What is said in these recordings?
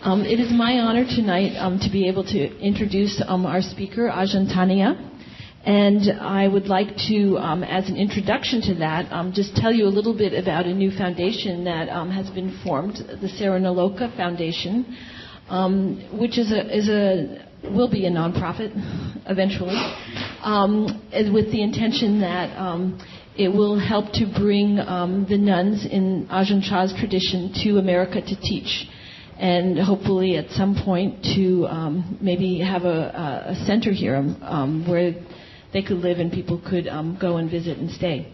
It is my honor tonight to be able to introduce our speaker, Ajahn Thaniya. And I would like to, as an introduction to that, just tell you a little bit about a new foundation that has been formed, the Saranaloka Foundation, which will be a nonprofit eventually, with the intention that it will help to bring the nuns in Ajahn Chah's tradition to America to teach, and hopefully at some point to maybe have a center here where they could live and people could go and visit and stay.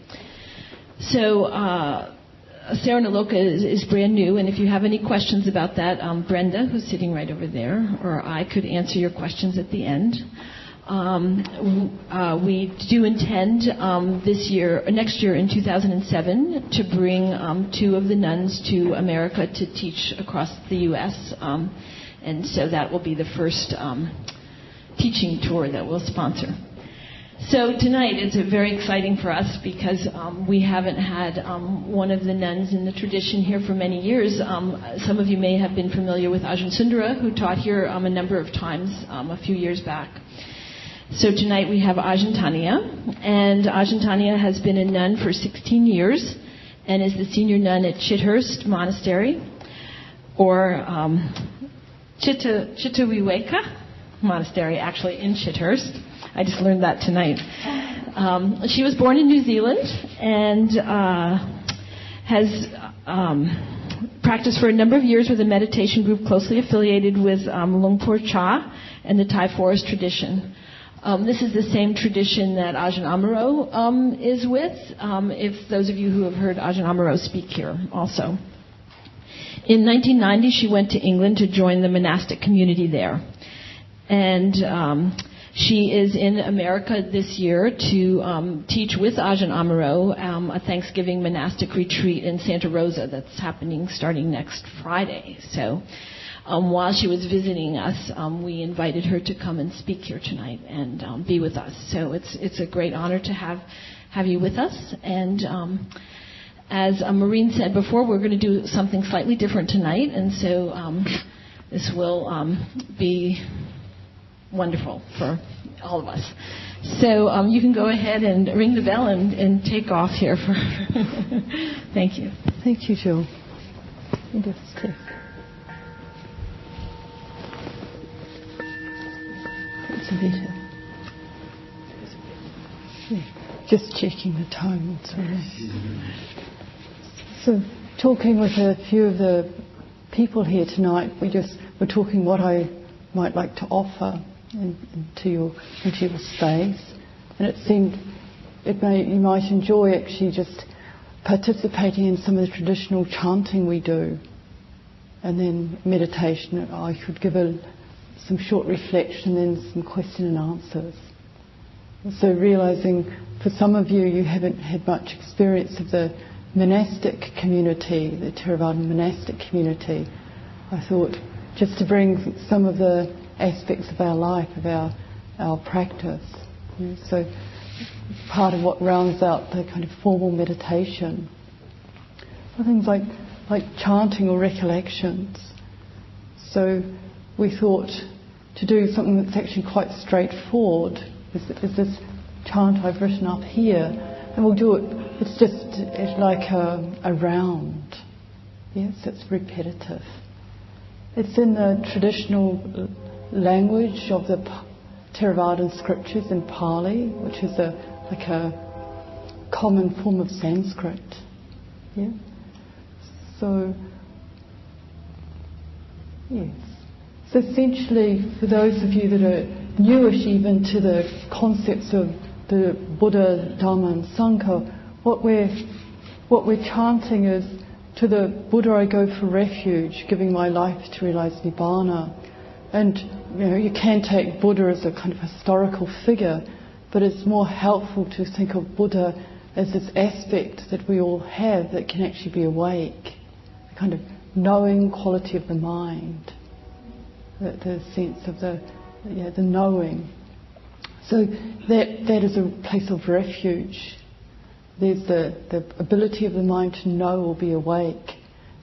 So Saranaloka is brand new, and if you have any questions about that, Brenda, who's sitting right over there, or I could answer your questions at the end. We do intend next year in 2007, to bring 2 of the nuns to America to teach across the U.S., and so that will be the first teaching tour that we'll sponsor. So tonight it's very exciting for us because we haven't had one of the nuns in the tradition here for many years. Some of you may have been familiar with Ajahn Sundara, who taught here a number of times a few years back. So tonight we have Ajahn Thaniya, and Ajahn Thaniya has been a nun for 16 years and is the senior nun at Chithurst Monastery, or Chittaviveka Monastery, actually, in Chithurst. I just learned that tonight. She was born in New Zealand and has practiced for a number of years with a meditation group closely affiliated with Lungpur Cha and the Thai forest tradition. This is the same tradition that Ajahn Amaro is with, if those of you who have heard Ajahn Amaro speak here also. In 1990, she went to England to join the monastic community there. And she is in America this year to teach with Ajahn Amaro a Thanksgiving monastic retreat in Santa Rosa that's happening starting next Friday. So while she was visiting us, we invited her to come and speak here tonight and be with us. So it's a great honor to have you with us. And as Maureen said before, we're going to do something slightly different tonight, and so this will be wonderful for all of us. So you can go ahead and ring the bell and take off here. Thank you. Thank you, Jill. You just take. It's a bit. Yeah, just checking the time. So talking with a few of the people here tonight, we're talking what I might like to offer into your space, and it seemed you might enjoy actually just participating in some of the traditional chanting we do, and then meditation. I could give some short reflection, then some question and answers. So realizing for some of you haven't had much experience of the monastic community, the Theravadan monastic community, I thought just to bring some of the aspects of our life, of our practice. So part of what rounds out the kind of formal meditation are things like chanting or recollections. So we thought to do something that's actually quite straightforward is this chant I've written up here, and we'll do it. It's like a round. Yes, it's repetitive. It's in the traditional language of the Theravadan scriptures in Pali, which is a common form of Sanskrit. Yeah. So yes. So essentially, for those of you that are newish even to the concepts of the Buddha, Dharma, and Sangha, what we're chanting is, to the Buddha I go for refuge, giving my life to realize Nibbana. And you can take Buddha as a kind of historical figure, but it's more helpful to think of Buddha as this aspect that we all have that can actually be awake, the kind of knowing quality of the mind, the sense of the knowing. So that is a place of refuge. There's the ability of the mind to know or be awake,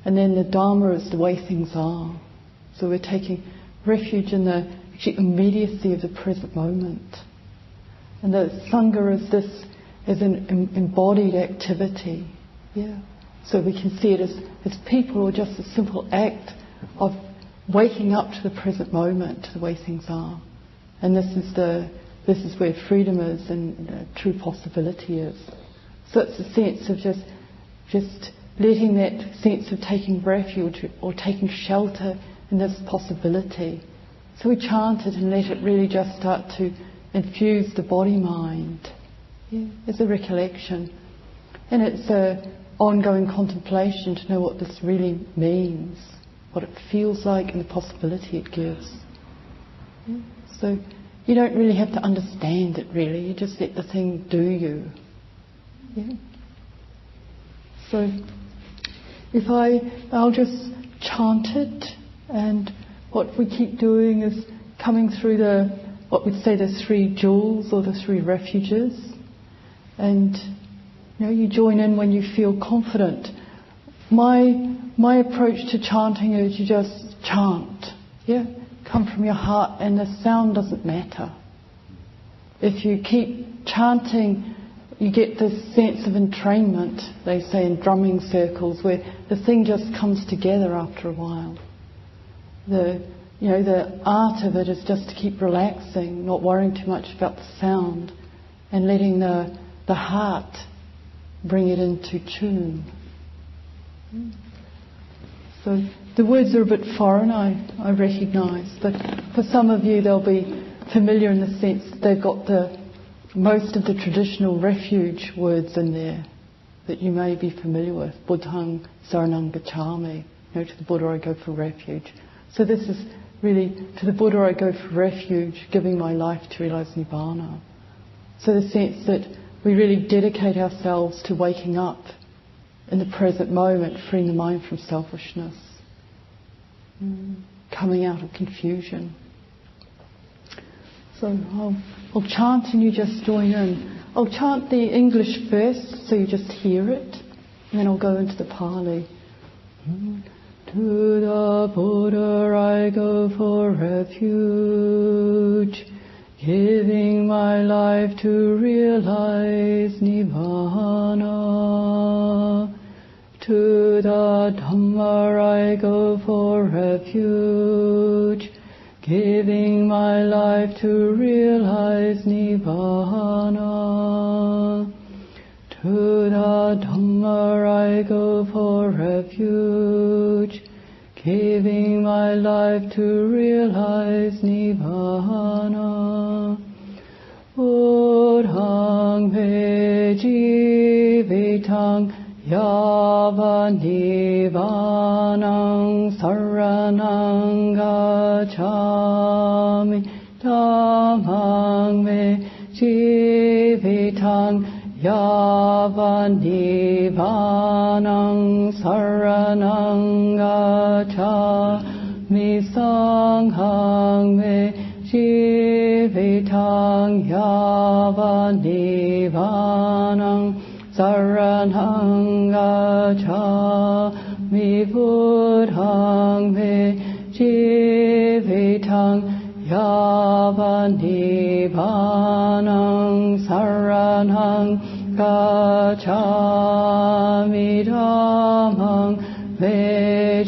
and then the Dharma is the way things are. So we're taking refuge in the actually immediacy of the present moment. And the Sangha is an embodied activity. Yeah. So we can see it as people, or just a simple act of waking up to the present moment, to the way things are. And this is where freedom is and true possibility is. So it's a sense of just letting that sense of taking refuge or taking shelter in this possibility. So we chant it and let it really just start to infuse the body-mind. Yeah, as a recollection. And it's an ongoing contemplation to know what this really means, what it feels like, and the possibility it gives. Yeah. So you don't really have to understand it, really. You just let the thing do you. Yeah. So I'll just chant it, and what we keep doing is coming through what we'd say the 3 jewels or the 3 refuges. And you join in when you feel confident. My approach to chanting is you just chant. Yeah, come from your heart, and the sound doesn't matter. If you keep chanting, you get this sense of entrainment, they say in drumming circles, where the thing just comes together after a while. The art of it is just to keep relaxing, not worrying too much about the sound, and letting the heart bring it into tune. So the words are a bit foreign, I recognise, but for some of you they'll be familiar in the sense that they've got most of the traditional refuge words in there that you may be familiar with. Buddhang saranang gacchami. To the Buddha I go for refuge. So this is really, to the Buddha I go for refuge, giving my life to realise Nibbana. So the sense that we really dedicate ourselves to waking up in the present moment, freeing the mind from selfishness, coming out of confusion. So I'll chant and you just join in. I'll chant the English first, so you just hear it, and then I'll go into the Pali. To the Buddha I go for refuge, giving my life to realize Nibbana. To the Dhamma I go for refuge, giving my life to realize Nibbana. To the Dhamma I go for refuge, giving my life to realize Nibbana. Buddhang me jivitang yava Nibbanang saranang gacchami. Dhammang me jivitang yava Nibbanang saranang gacchami. Sanghang me jivitang yava Nibbanang saranang gacchami. Buddhang me jivitang yava Nibbanang saranang gacchami. Dhammang me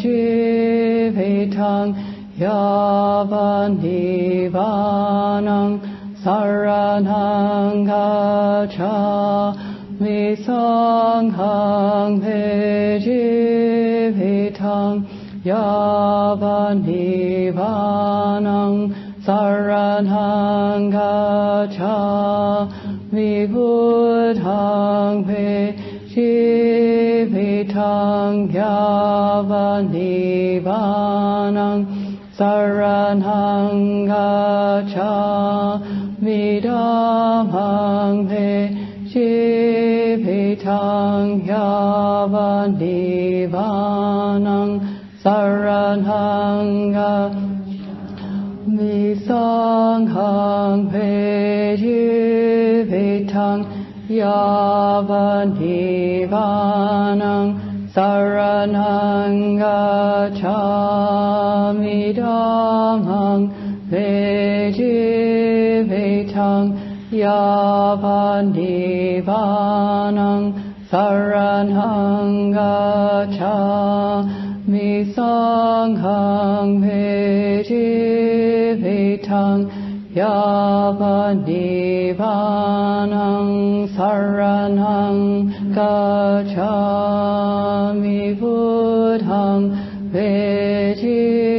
jivitang yava Nibbanang saranang gacchami. Sanghang me jivitang yava Nibbanang saranang gacchami. Buddhang me jivitang yava Nibbanang saranang gacchami. Dhammang me jivitang yava Nibbanang saranang gacchami. Sanghang me jivitang yava Nibbanang saranang gacchami. Dhammang Vejivetang Yavandivanang Saranang Gacchami Sanghang Vejivetang Yavandivanang Saranang Gacchami Buddhang Vejivetang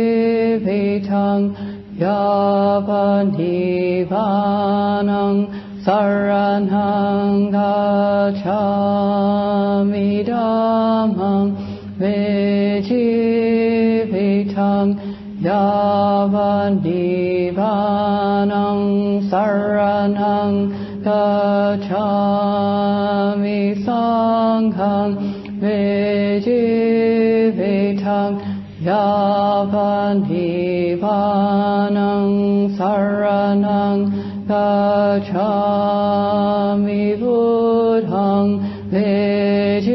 Yavandivanang Saranang Gacchami Dhammang Vejivetang Yavandivanang Saranang Gacchami Sanghang Vejivetang Yavandivanang Saranang Gacchami Buddhang Vejivetang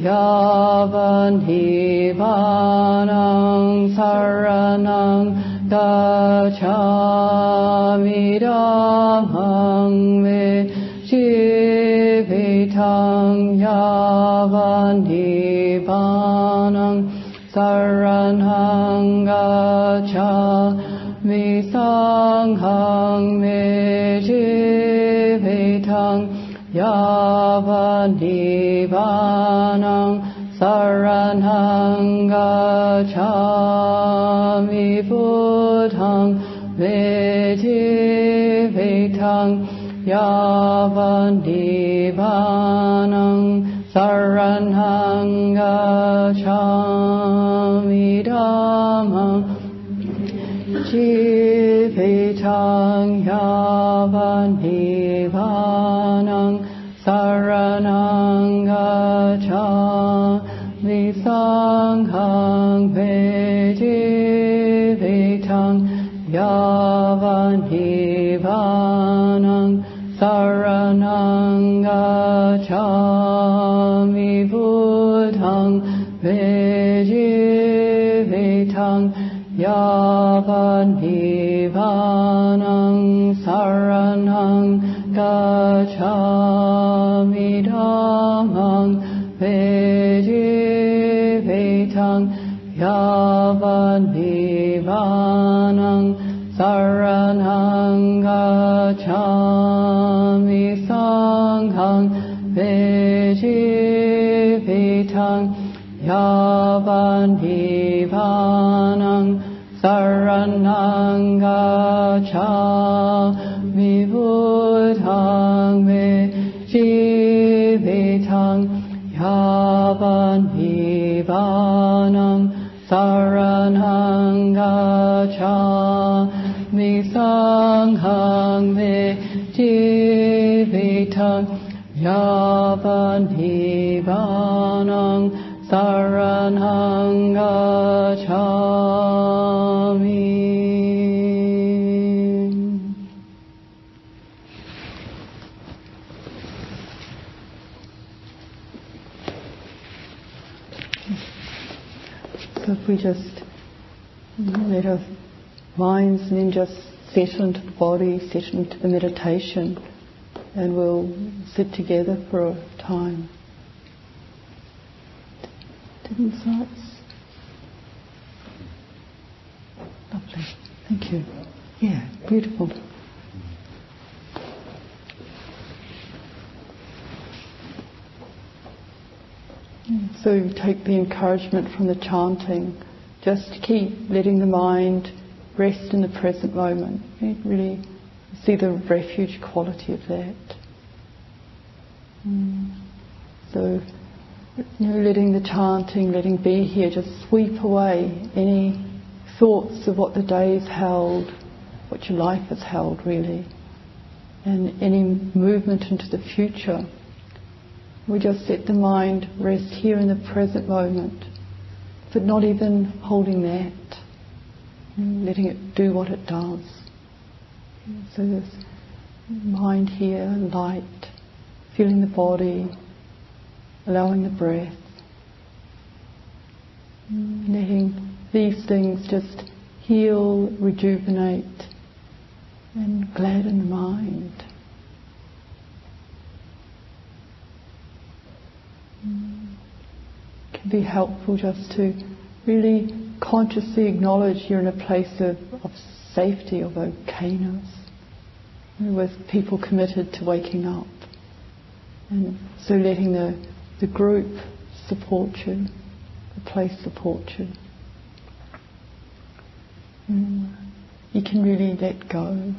Yavandivanang Saranang Gacchami Dhammang Vejivetang Yavandivanang Saranang Gacchami Sanghang Vejivetang Yavandivanang Saranang Gacchami Buddhang Vejivetang Yavandivanang Saranang Gacchami Dhammang Vejivetang Yavandivanang Saranang Gacchami Sanghang Vejivetang Yavandivanang Saranang Gacchami Buddhang Vejivetang Yavandivanang Saranang Gacchami Dhammang Vejivetang Yavandivanang Saranang Gacchami Sanghang Vejivetang Yavandivanang Saranang Gacchami Buddhang Vejivetang Yavandivanang Saranang Gacchami Sanghang Vejivetang Yavandivanang Saranang Gacchami. So if we just let our minds and then just settle into the body, settle into the meditation, and we'll sit together for a time. Insights? Lovely. Thank you. Yeah, beautiful. So take the encouragement from the chanting. Just keep letting the mind rest in the present moment. You really see the refuge quality of that. So, letting the chanting, letting be here, just sweep away any thoughts of what the day's held, what your life has held really, and any movement into the future. We just let the mind rest here in the present moment, but not even holding that, letting it do what it does. So this mind here, light, feeling the body, allowing the breath, letting these things just heal, rejuvenate, and gladden the mind. It can be helpful just to really consciously acknowledge you're in a place of safety, of okayness, with people committed to waking up. And so letting the group support you, the place support you. You can really let go.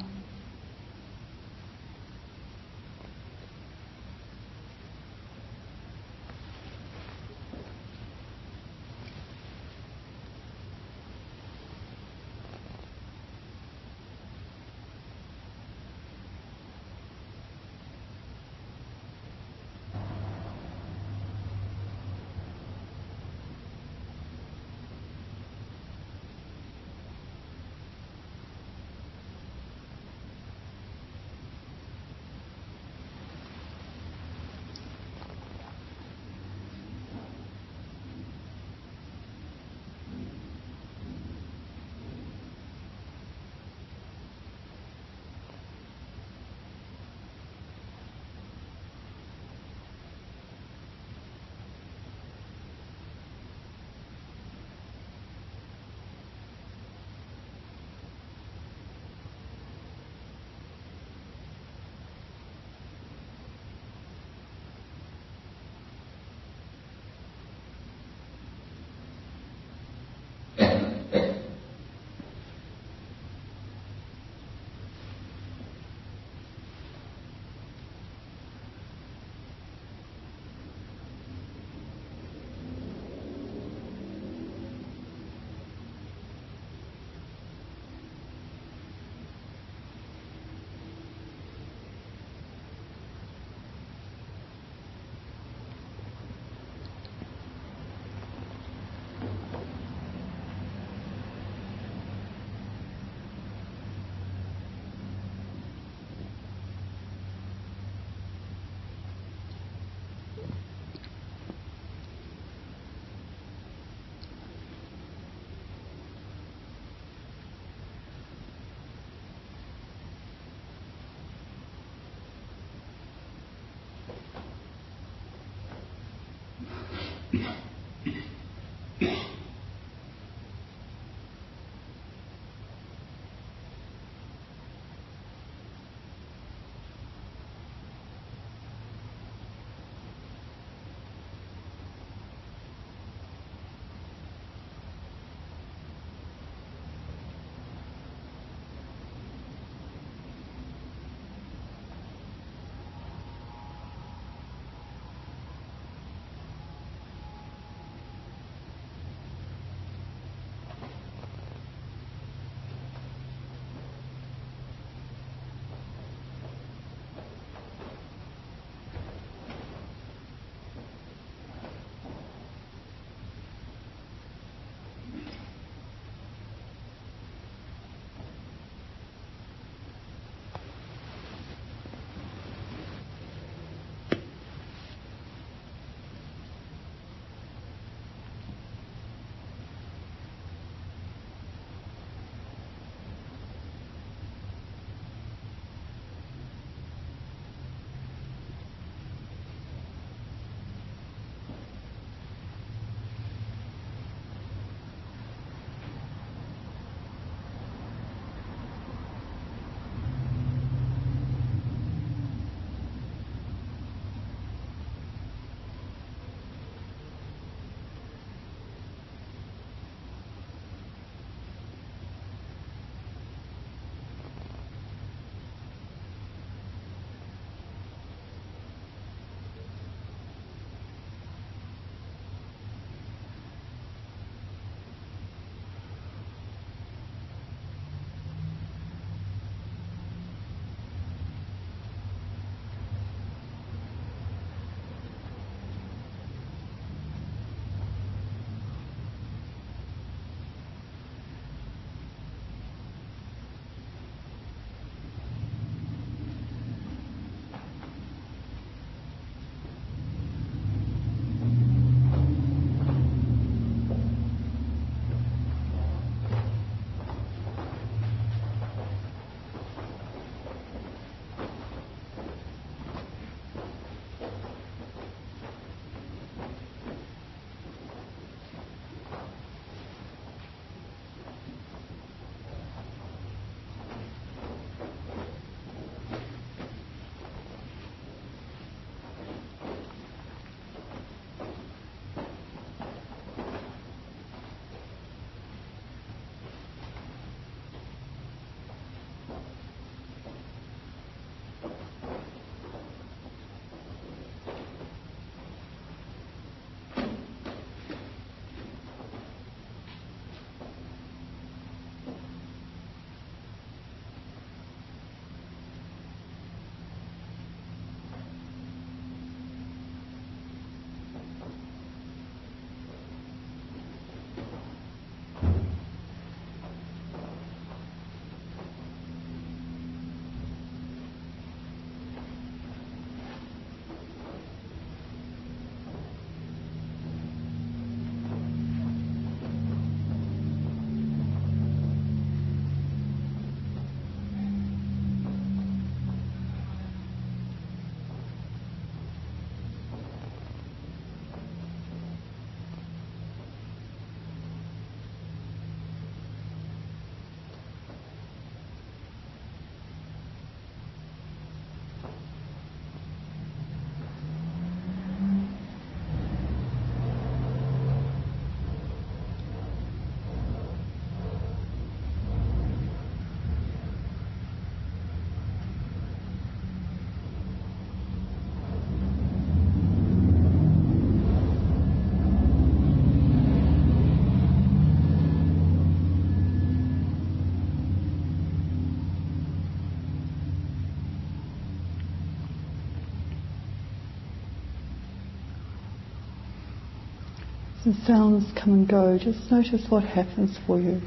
The sounds come and go. Just notice what happens for you.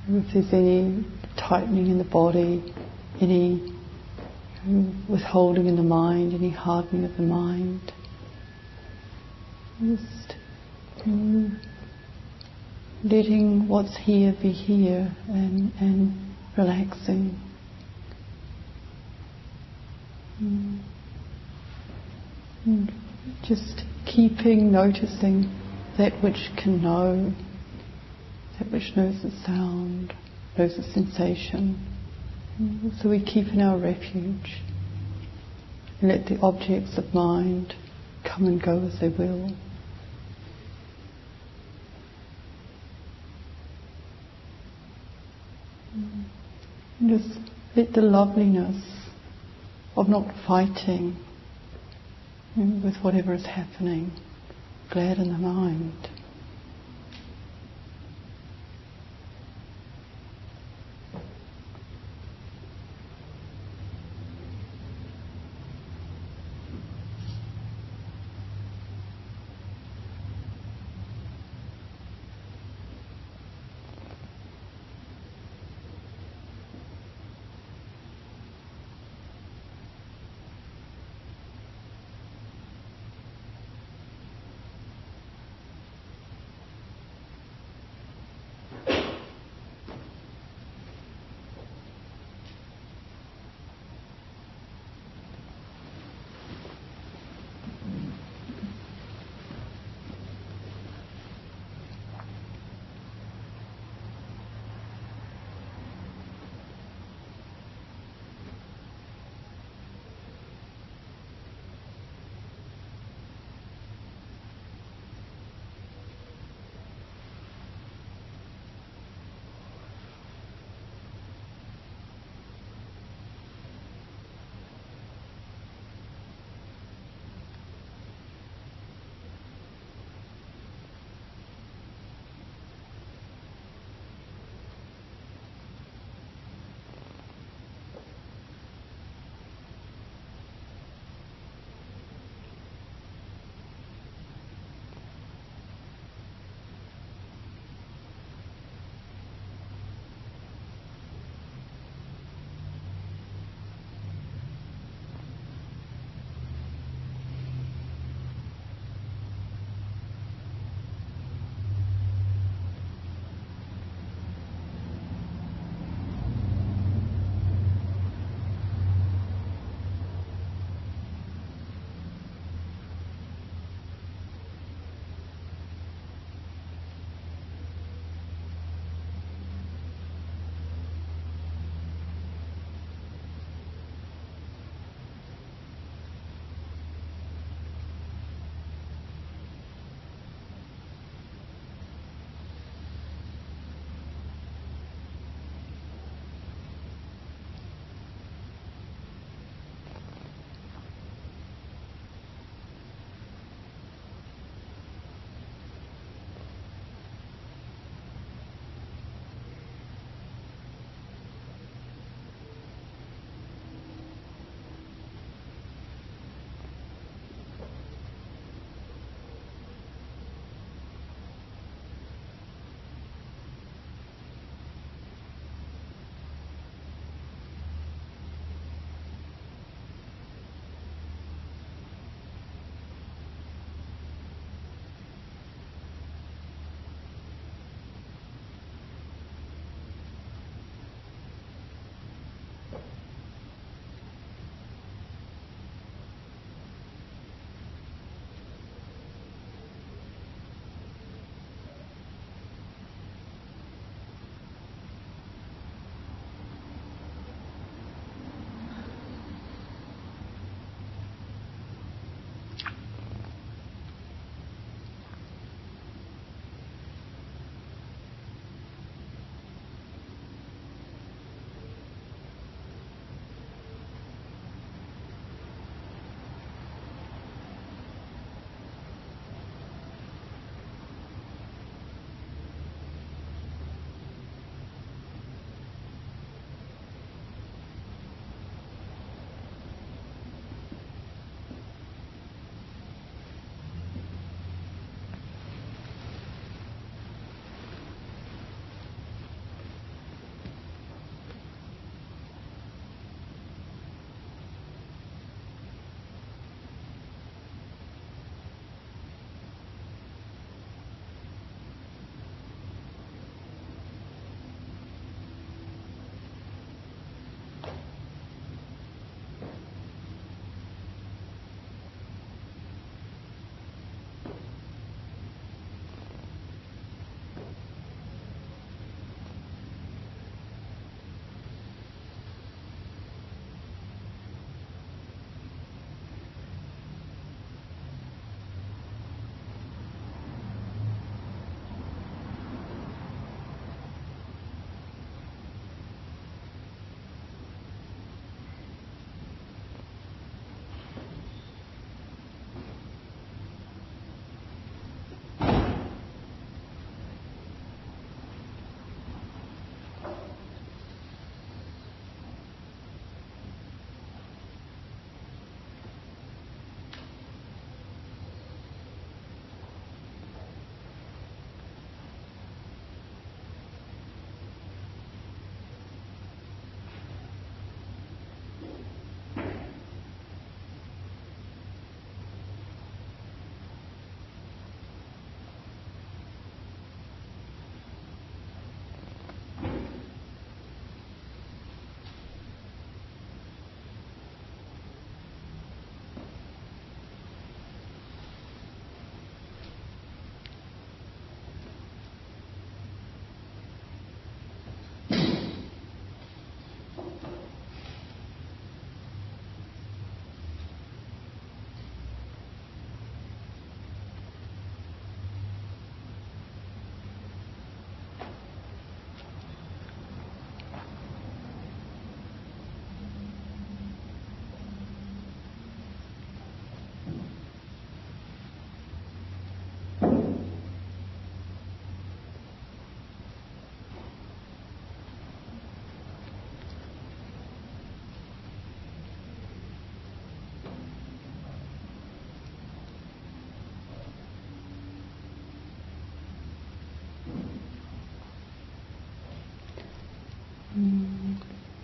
If there's any tightening in the body, any withholding in the mind, any hardening of the mind. Just letting what's here be here and relaxing. And just noticing that which can know, that which knows the sound, knows the sensation. So we keep in our refuge and let the objects of mind come and go as they will. And just let the loveliness of not fighting with whatever is happening gladden the mind.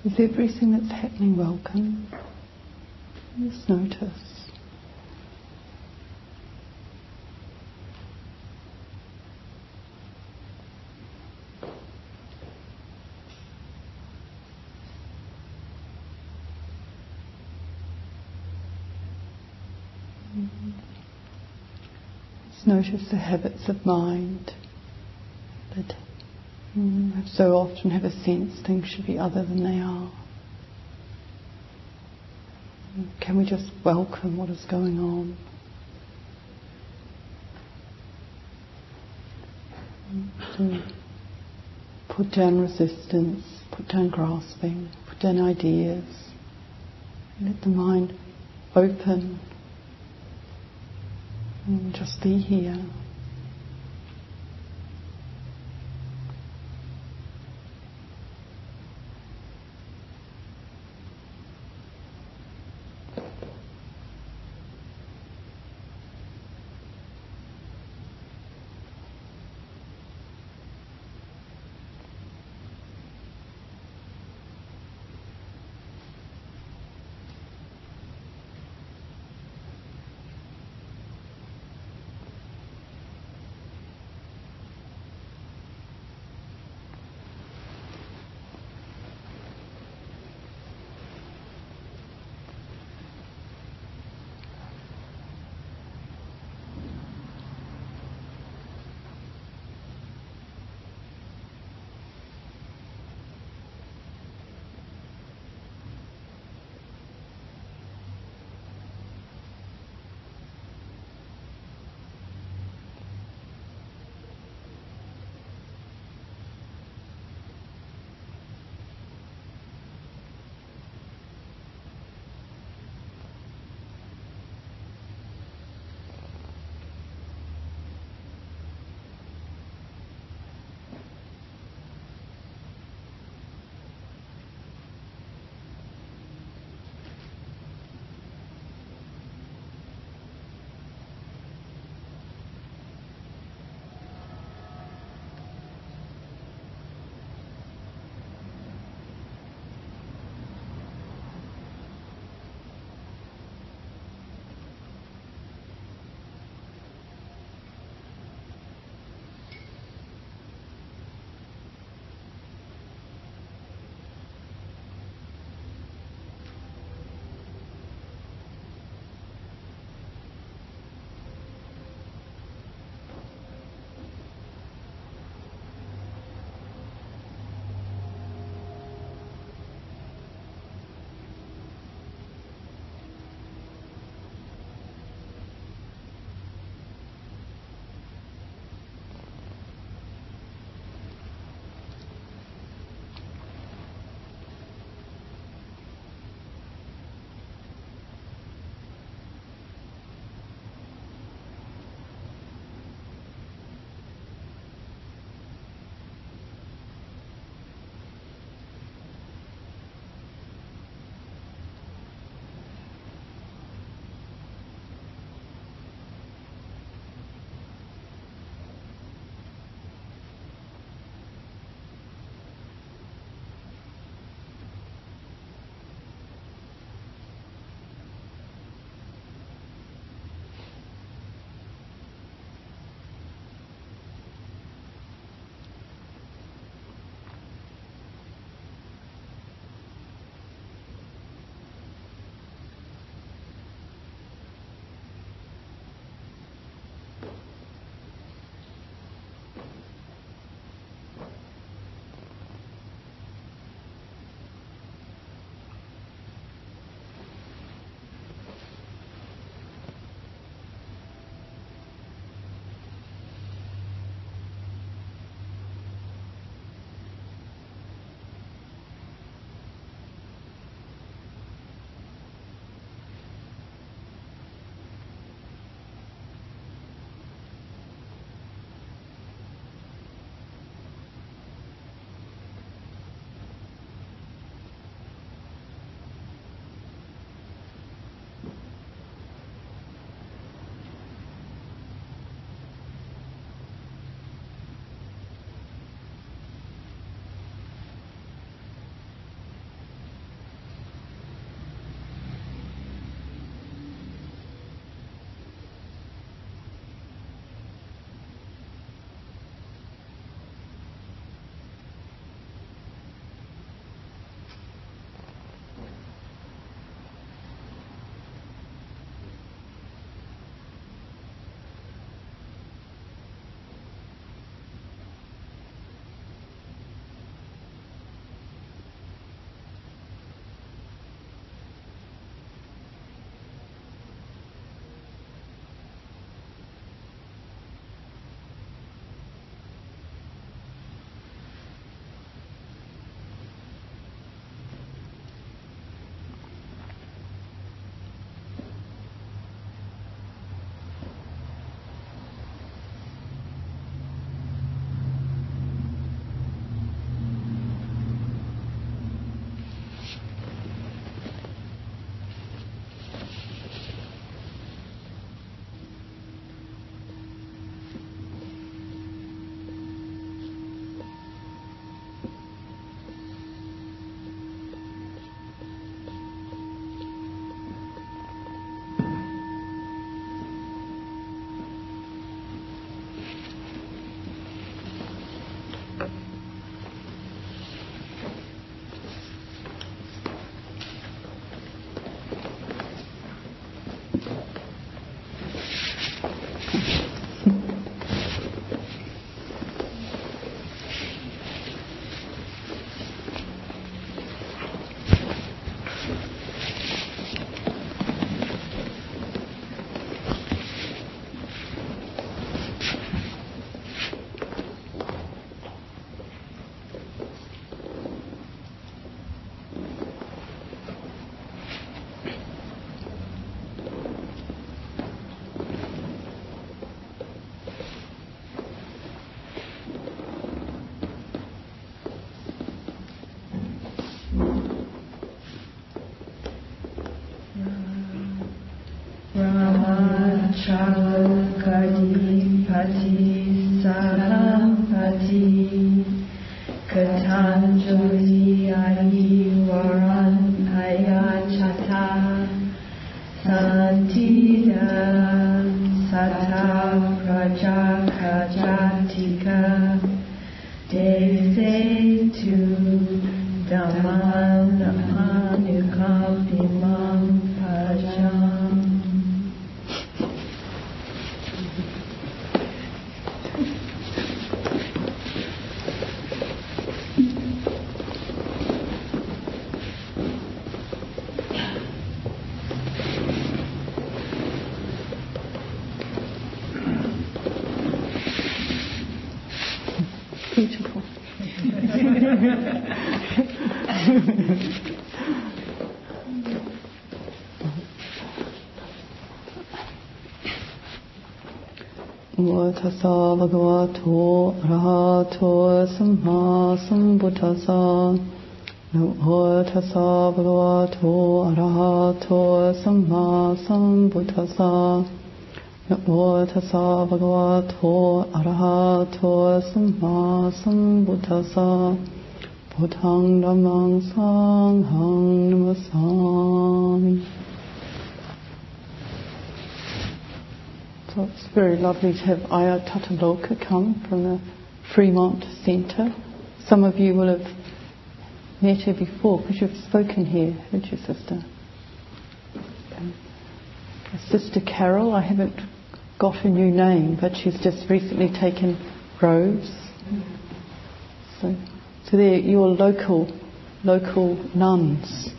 Is everything that's happening welcome? Just notice. Just notice the habits of mind that so often have a sense things should be other than they are. Can we just welcome what is going on? So put down resistance, put down grasping, put down ideas. Let the mind open and just be here. pati saram pati katanjali ayi varan ayachata santida sata praja kajatika dese tu Dhamman anukampimam pajam. Beautiful. Namo tassa bhagavato arahato samma sambuddhassa. Namo tassa bhagavato arahato samma sambuddhassa. Namo tassa bhagavato arahato samma sambuddhassa. Buddhang dhammang sanghang namasami. So it's very lovely to have Ayya Tataloka come from the Fremont Centre. Some of you will have met her before because you've spoken here, haven't you, Sister? Sister Carol, I haven't got her new name, but she's just recently taken robes. So they're your local nuns.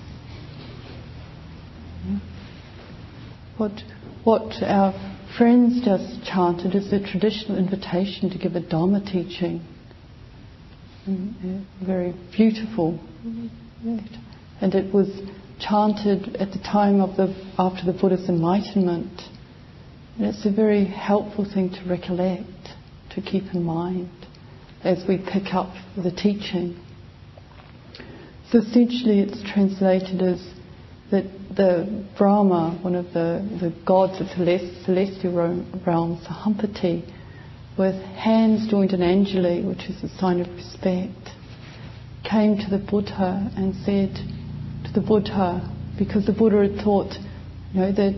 What our friends just chanted is the traditional invitation to give a Dharma teaching. Very beautiful. And it was chanted at the time of after the Buddha's enlightenment. And it's a very helpful thing to recollect, to keep in mind as we pick up the teaching. So essentially it's translated as that the Brahma, one of the gods of celestial realms, Sahampati, with hands joined in Anjali, which is a sign of respect, came to the Buddha and said to the Buddha, because the Buddha had thought, the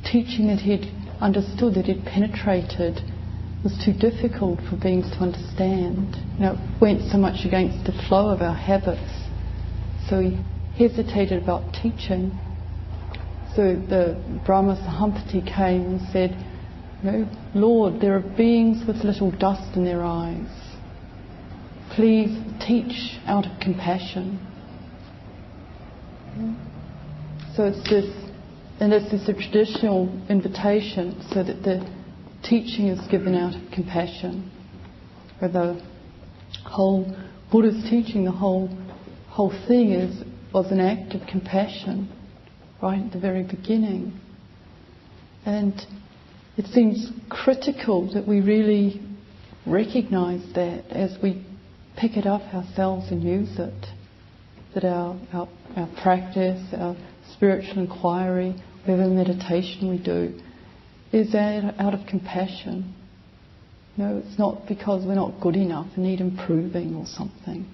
teaching that he'd understood, that he'd penetrated, was too difficult for beings to understand. It went so much against the flow of our habits. So he hesitated about teaching. So the Brahma Sahampati came and said, Lord, there are beings with little dust in their eyes. Please teach out of compassion. So it's this a traditional invitation, so that the teaching is given out of compassion. Where the whole Buddha's teaching, the whole thing was an act of compassion, right at the very beginning. And it seems critical that we really recognise that as we pick it up ourselves and use it. That our practice, our spiritual inquiry, whatever meditation we do, is out of compassion. It's not because we're not good enough and need improving or something.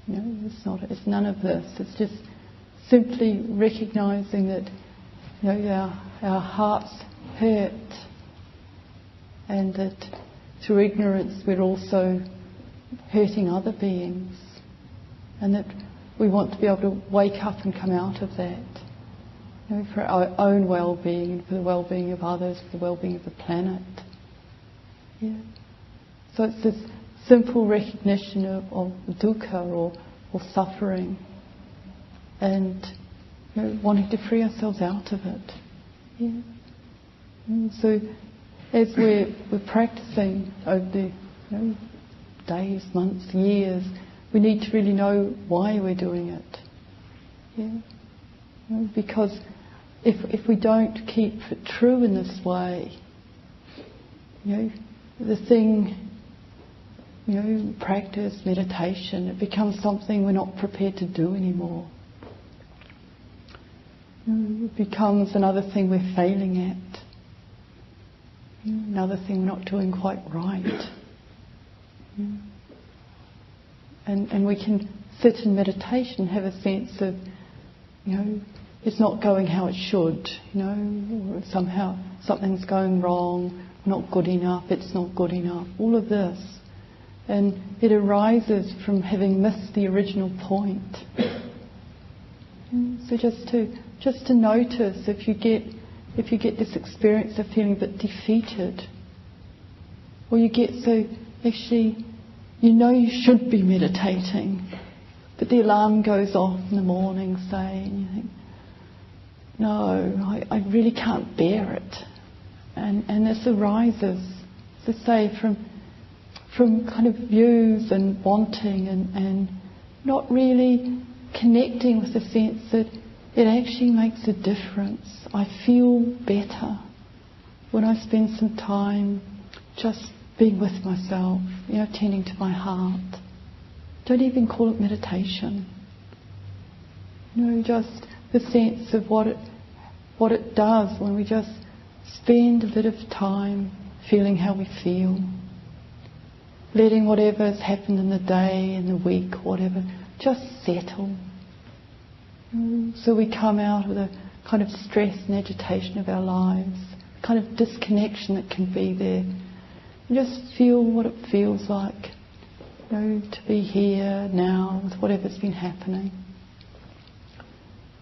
It's none of this. It's just simply recognising that our hearts hurt, and that through ignorance we're also hurting other beings, and that we want to be able to wake up and come out of that, for our own well-being and for the well-being of others, for the well-being of the planet. So it's this simple recognition of dukkha or suffering, and wanting to free ourselves out of it. And so as we're practicing over the days, months, years, we need to really know why we're doing it. Because if we don't keep it true in this way, the thing, practice, meditation, it becomes something we're not prepared to do anymore. It becomes another thing we're failing at. Another thing we're not doing quite right. And we can sit in meditation, have a sense of, it's not going how it should, or somehow something's going wrong, not good enough, it's not good enough, all of this. And it arises from having missed the original point. So just to notice if you get this experience of feeling a bit defeated, or you get so actually you should be meditating, but the alarm goes off in the morning saying, you think, no, I really can't bear it. And this arises, to say, from kind of views and wanting and not really connecting with the sense that it actually makes a difference. I feel better when I spend some time just being with myself, tending to my heart. Don't even call it meditation. Just the sense of what it does when we just spend a bit of time feeling how we feel, letting whatever has happened in the day, in the week, whatever, just settle. So we come out of the kind of stress and agitation of our lives, kind of disconnection that can be there. And just feel what it feels like, to be here now with whatever's been happening.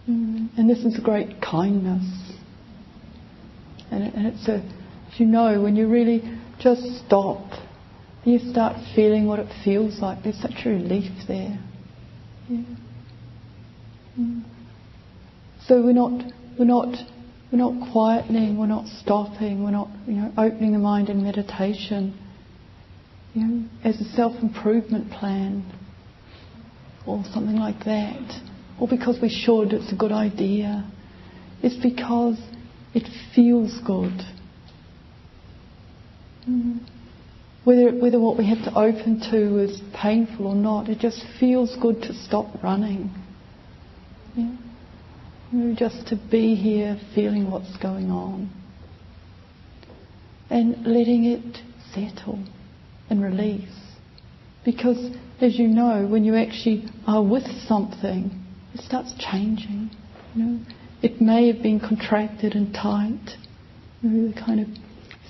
And this is a great kindness. And it's when you really just stop, you start feeling what it feels like. There's such a relief there. So we're not quietening, we're not stopping, we're not opening the mind in meditation, as a self-improvement plan or something like that, or because we should, it's a good idea. It's because it feels good. Whether what we have to open to is painful or not, it just feels good to stop running. Just to be here, feeling what's going on. And letting it settle and release. Because, as you know, when you actually are with something, it starts changing. It may have been contracted and tight, the kind of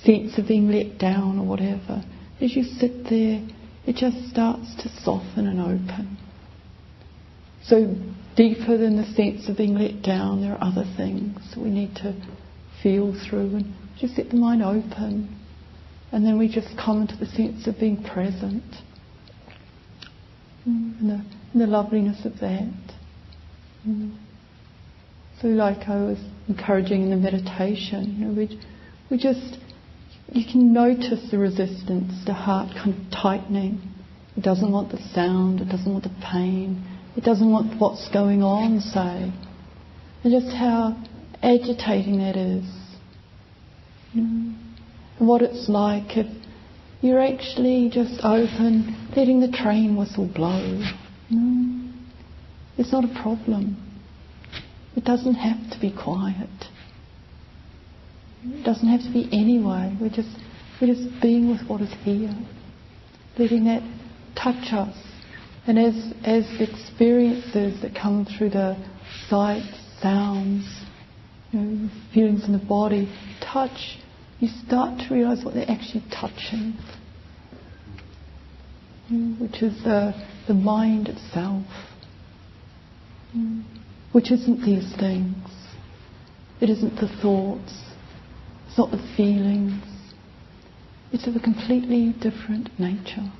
sense of being let down or whatever. As you sit there, it just starts to soften and open. So deeper than the sense of being let down, there are other things we need to feel through, and just let the mind open. And then we just come into the sense of being present, and the loveliness of that. So like I was encouraging in the meditation, we just, you can notice the resistance, the heart kind of tightening. It doesn't want the sound, it doesn't want the pain, it doesn't want what's going on, say. And just how agitating that is. And what it's like if you're actually just open, letting the train whistle blow. It's not a problem. It doesn't have to be quiet. It doesn't have to be anyway. We're just being with what is here. Letting that touch us. And as the experiences that come through the sights, sounds, feelings in the body, touch, you start to realise what they're actually touching, which is the mind itself, which isn't these things. It isn't the thoughts. It's not the feelings. It's of a completely different nature.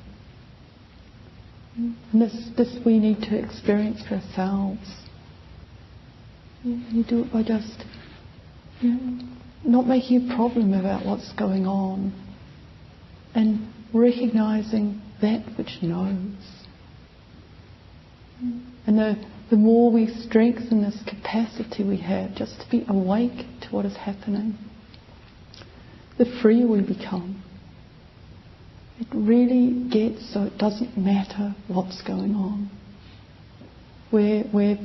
And this we need to experience for ourselves. You do it by just not making a problem about what's going on, and recognising that which knows. And the more we strengthen this capacity we have just to be awake to what is happening, the freer we become. It really gets so it doesn't matter what's going on. We're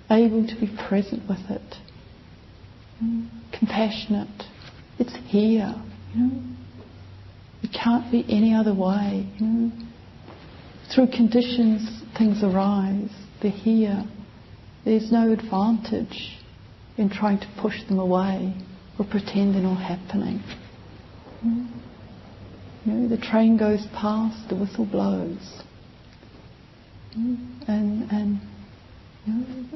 able to be present with it. Compassionate. It's here. It can't be any other way. Through conditions, things arise. They're here. There's no advantage in trying to push them away or pretend they're not happening. The train goes past, the whistle blows, and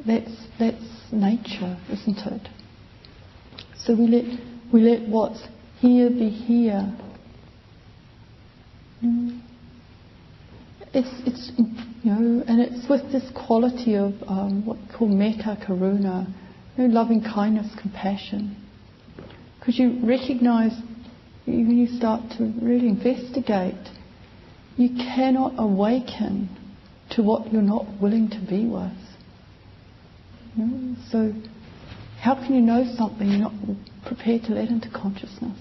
that's nature, isn't it? So we let what's here be here. It's and it's with this quality of what we call metta karuna, loving kindness, compassion, because you recognise when you start to really investigate, you cannot awaken to what you're not willing to be with. So how can you know something you're not prepared to let into consciousness?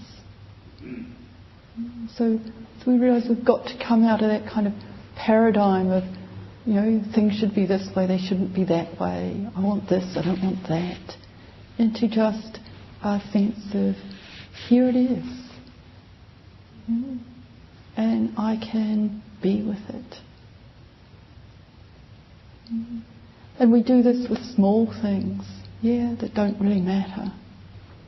So we realise we've got to come out of that kind of paradigm of, things should be this way, they shouldn't be that way. I want this, I don't want that. Into just a sense of, here it is. And I can be with it. And we do this with small things, that don't really matter.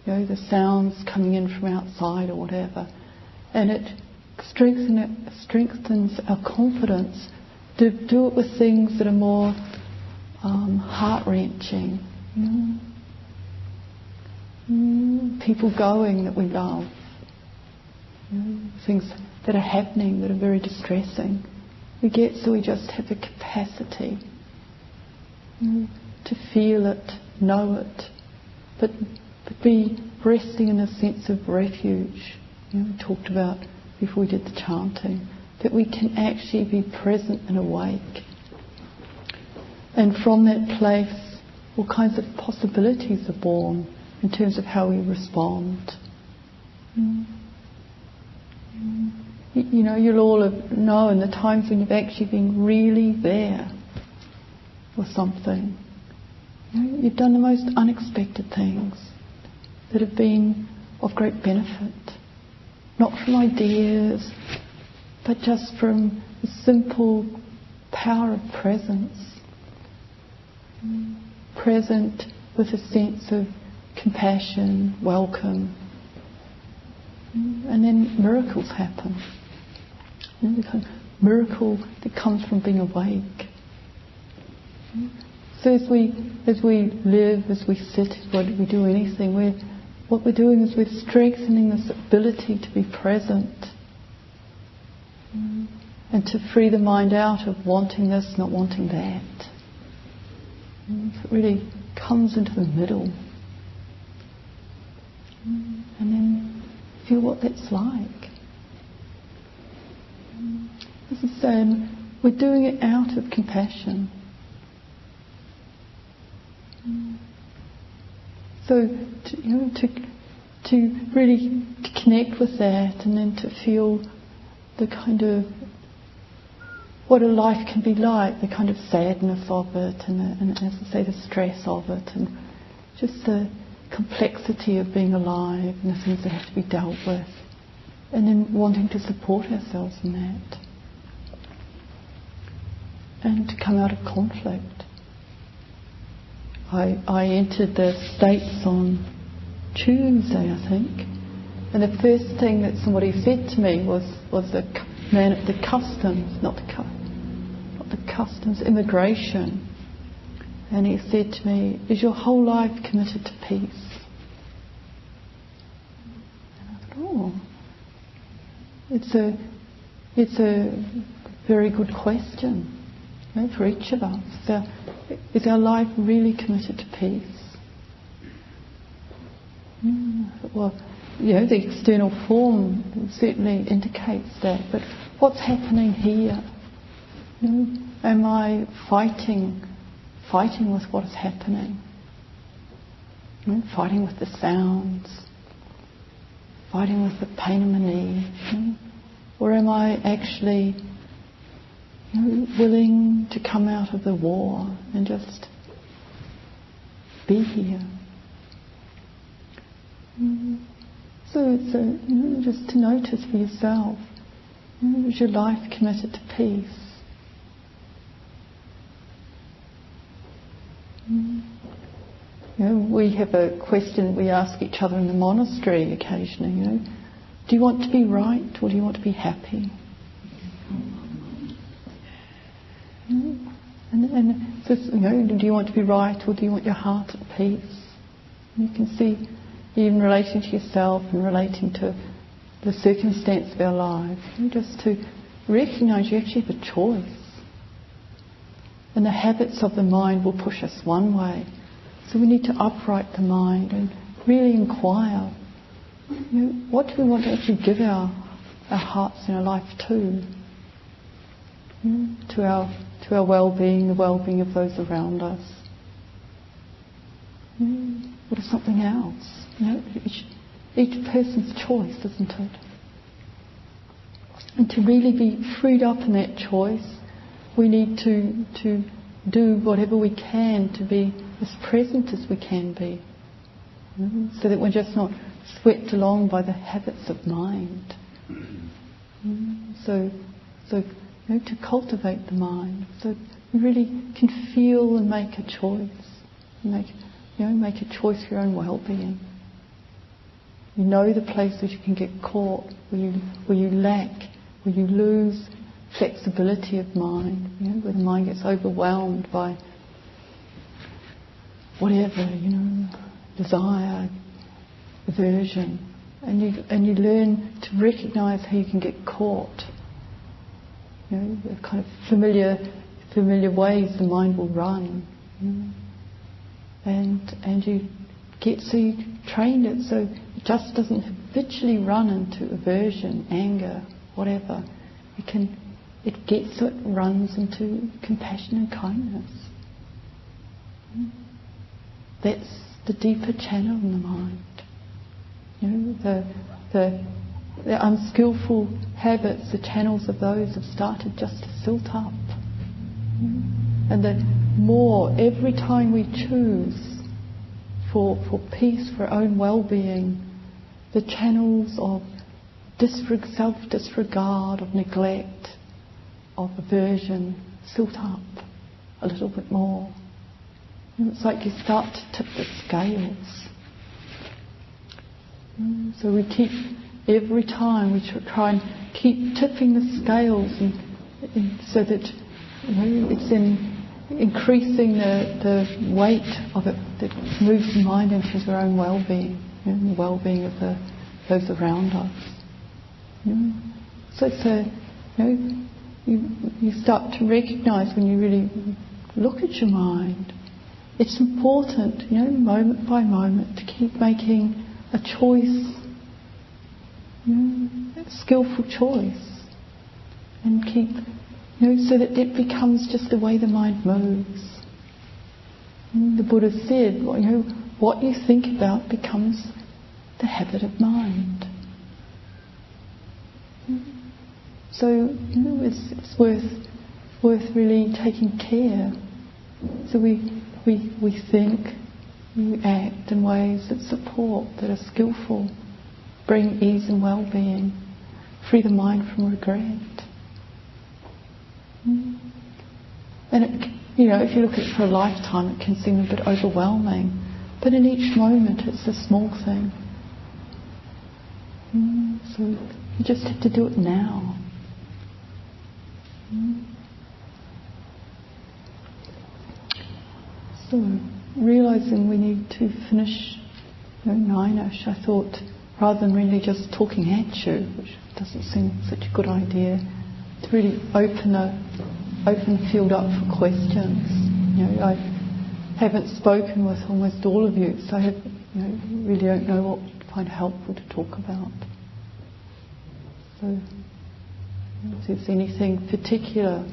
The sounds coming in from outside or whatever. And it strengthens our confidence to do it with things that are more heart-wrenching. People going that we love. Things that are happening that are very distressing. We just have the capacity to feel it, know it, but be resting in a sense of refuge. We talked about before we did the chanting, that we can actually be present and awake. And from that place, all kinds of possibilities are born in terms of how we respond. You'll all know in the times when you've actually been really there for something. You've done the most unexpected things that have been of great benefit. Not from ideas, but just from the simple power of presence. Present with a sense of compassion, welcome. And then miracles happen. The kind of miracle that comes from being awake. So as we live, as we sit, when we do anything, what we're doing is we're strengthening this ability to be present and to free the mind out of wanting this, not wanting that. So it really comes into the middle. And then feel what that's like. As I say, we're doing it out of compassion. So to really connect with that, and then to feel the kind of what a life can be like, the kind of sadness of it, and as I say, the stress of it, and just the complexity of being alive and the things that have to be dealt with, and then wanting to support ourselves in that, and to come out of conflict. I entered the States on Tuesday, I think, and the first thing that somebody said to me was the man at the customs, not the customs, immigration, and he said to me, "Is your whole life committed to peace?" And I thought, oh, it's a very good question, for each of us. Is our life really committed to peace? Well, the external form certainly indicates that, but what's happening here? Am I fighting with what is happening? Fighting with the sounds, fighting with the pain in my knee, or am I actually willing to come out of the war and just be here? So it's just to notice for yourself Is your life committed to peace? We have a question we ask each other in the monastery occasionally. Do you want to be right or do you want to be happy? And so, do you want to be right or do you want your heart at peace? And you can see, even relating to yourself and relating to the circumstance of our lives, just to recognise you actually have a choice. And the habits of the mind will push us one way. So we need to upright the mind and really inquire, what do we want to actually give our hearts and our life to? To our well-being, the well-being of those around us. Or to something else. Each person's choice, isn't it? And to really be freed up in that choice, we need to do whatever we can to be as present as we can be, so that we're just not swept along by the habits of mind. So to cultivate the mind, so you really can feel and make a choice, make a choice for your own well-being. You know the places you can get caught, where you lack, where you lose flexibility of mind, where the mind gets overwhelmed by whatever, desire, aversion, and you learn to recognise how you can get caught. The kind of familiar ways the mind will run, and you trained it so it just doesn't habitually run into aversion, anger, whatever. It runs into compassion and kindness. That's the deeper channel in the mind. The unskillful habits, the channels of those have started just to silt up. And the more, every time we choose for peace, for our own well-being, the channels of self-disregard, of neglect, of aversion silt up a little bit more. It's like you start to tip the scales. So we keep, every time we try and keep tipping the scales, so that it's increasing the weight of it that moves the mind into their own well-being, the well-being of those around us. So it's you start to recognise when you really look at your mind, it's important, moment by moment, to keep making a choice, a skillful choice, and keep, so that it becomes just the way the mind moves. The Buddha said, what you think about becomes the habit of mind. So it's worth really taking care. So we think, we act in ways that support, that are skillful, bring ease and well-being, free the mind from regret. And if you look at it for a lifetime, it can seem a bit overwhelming. But in each moment, it's a small thing. So you just have to do it now. So, realising we need to finish 9ish, I thought, rather than really just talking at you, which doesn't seem such a good idea, to really open the field up for questions. I haven't spoken with almost all of you, so I really don't know what to find helpful to talk about. So, if there's anything particular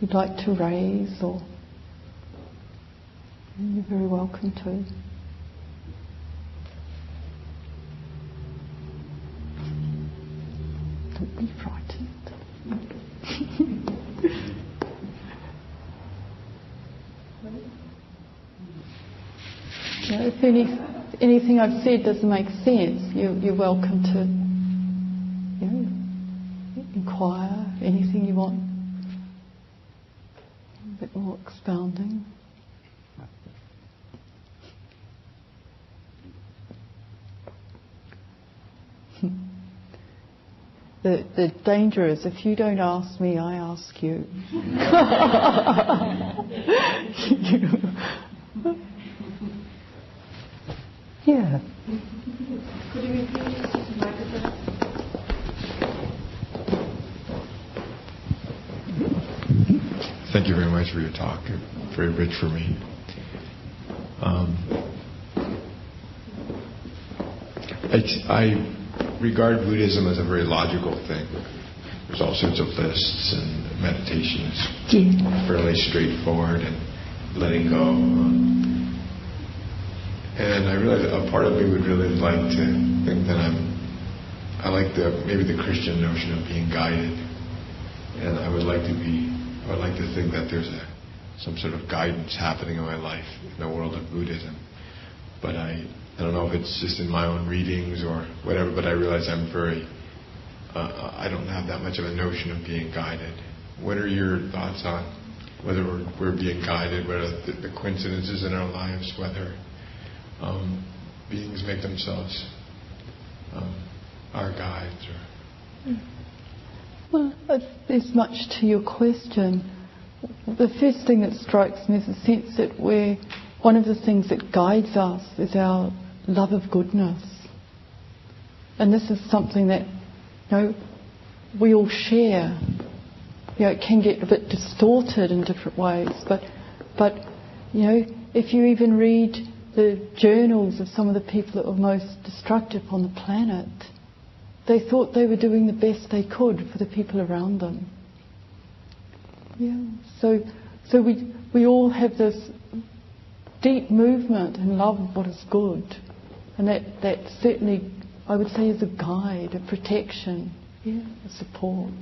you'd like to raise, or you're very welcome to. Don't be frightened. If anything I've said doesn't make sense, you're welcome to inquire. inquire. Anything you want? A bit more expounding. The danger is if you don't ask me, I ask you. Yeah. Could you repeat the microphone? Thank you very much for your talk. Very rich for me. I regard Buddhism as a very logical thing. There's all sorts of lists and meditations, fairly straightforward and letting go. And I realize a part of me would really like to think that I like maybe the Christian notion of being guided, and I would like to think that there's some sort of guidance happening in my life in the world of Buddhism. But I don't know if it's just in my own readings or whatever, but I realize I don't have that much of a notion of being guided. What are your thoughts on whether we're being guided, whether the coincidences in our lives, whether beings make themselves our guides? Well, there's much to your question. The first thing that strikes me is the sense that one of the things that guides us is our love of goodness. And this is something that, we all share. It can get a bit distorted in different ways, but if you even read the journals of some of the people that were most destructive on the planet, they thought they were doing the best they could for the people around them. So we all have this deep movement and love of what is good, and that certainly, I would say, is a guide, a protection, a support.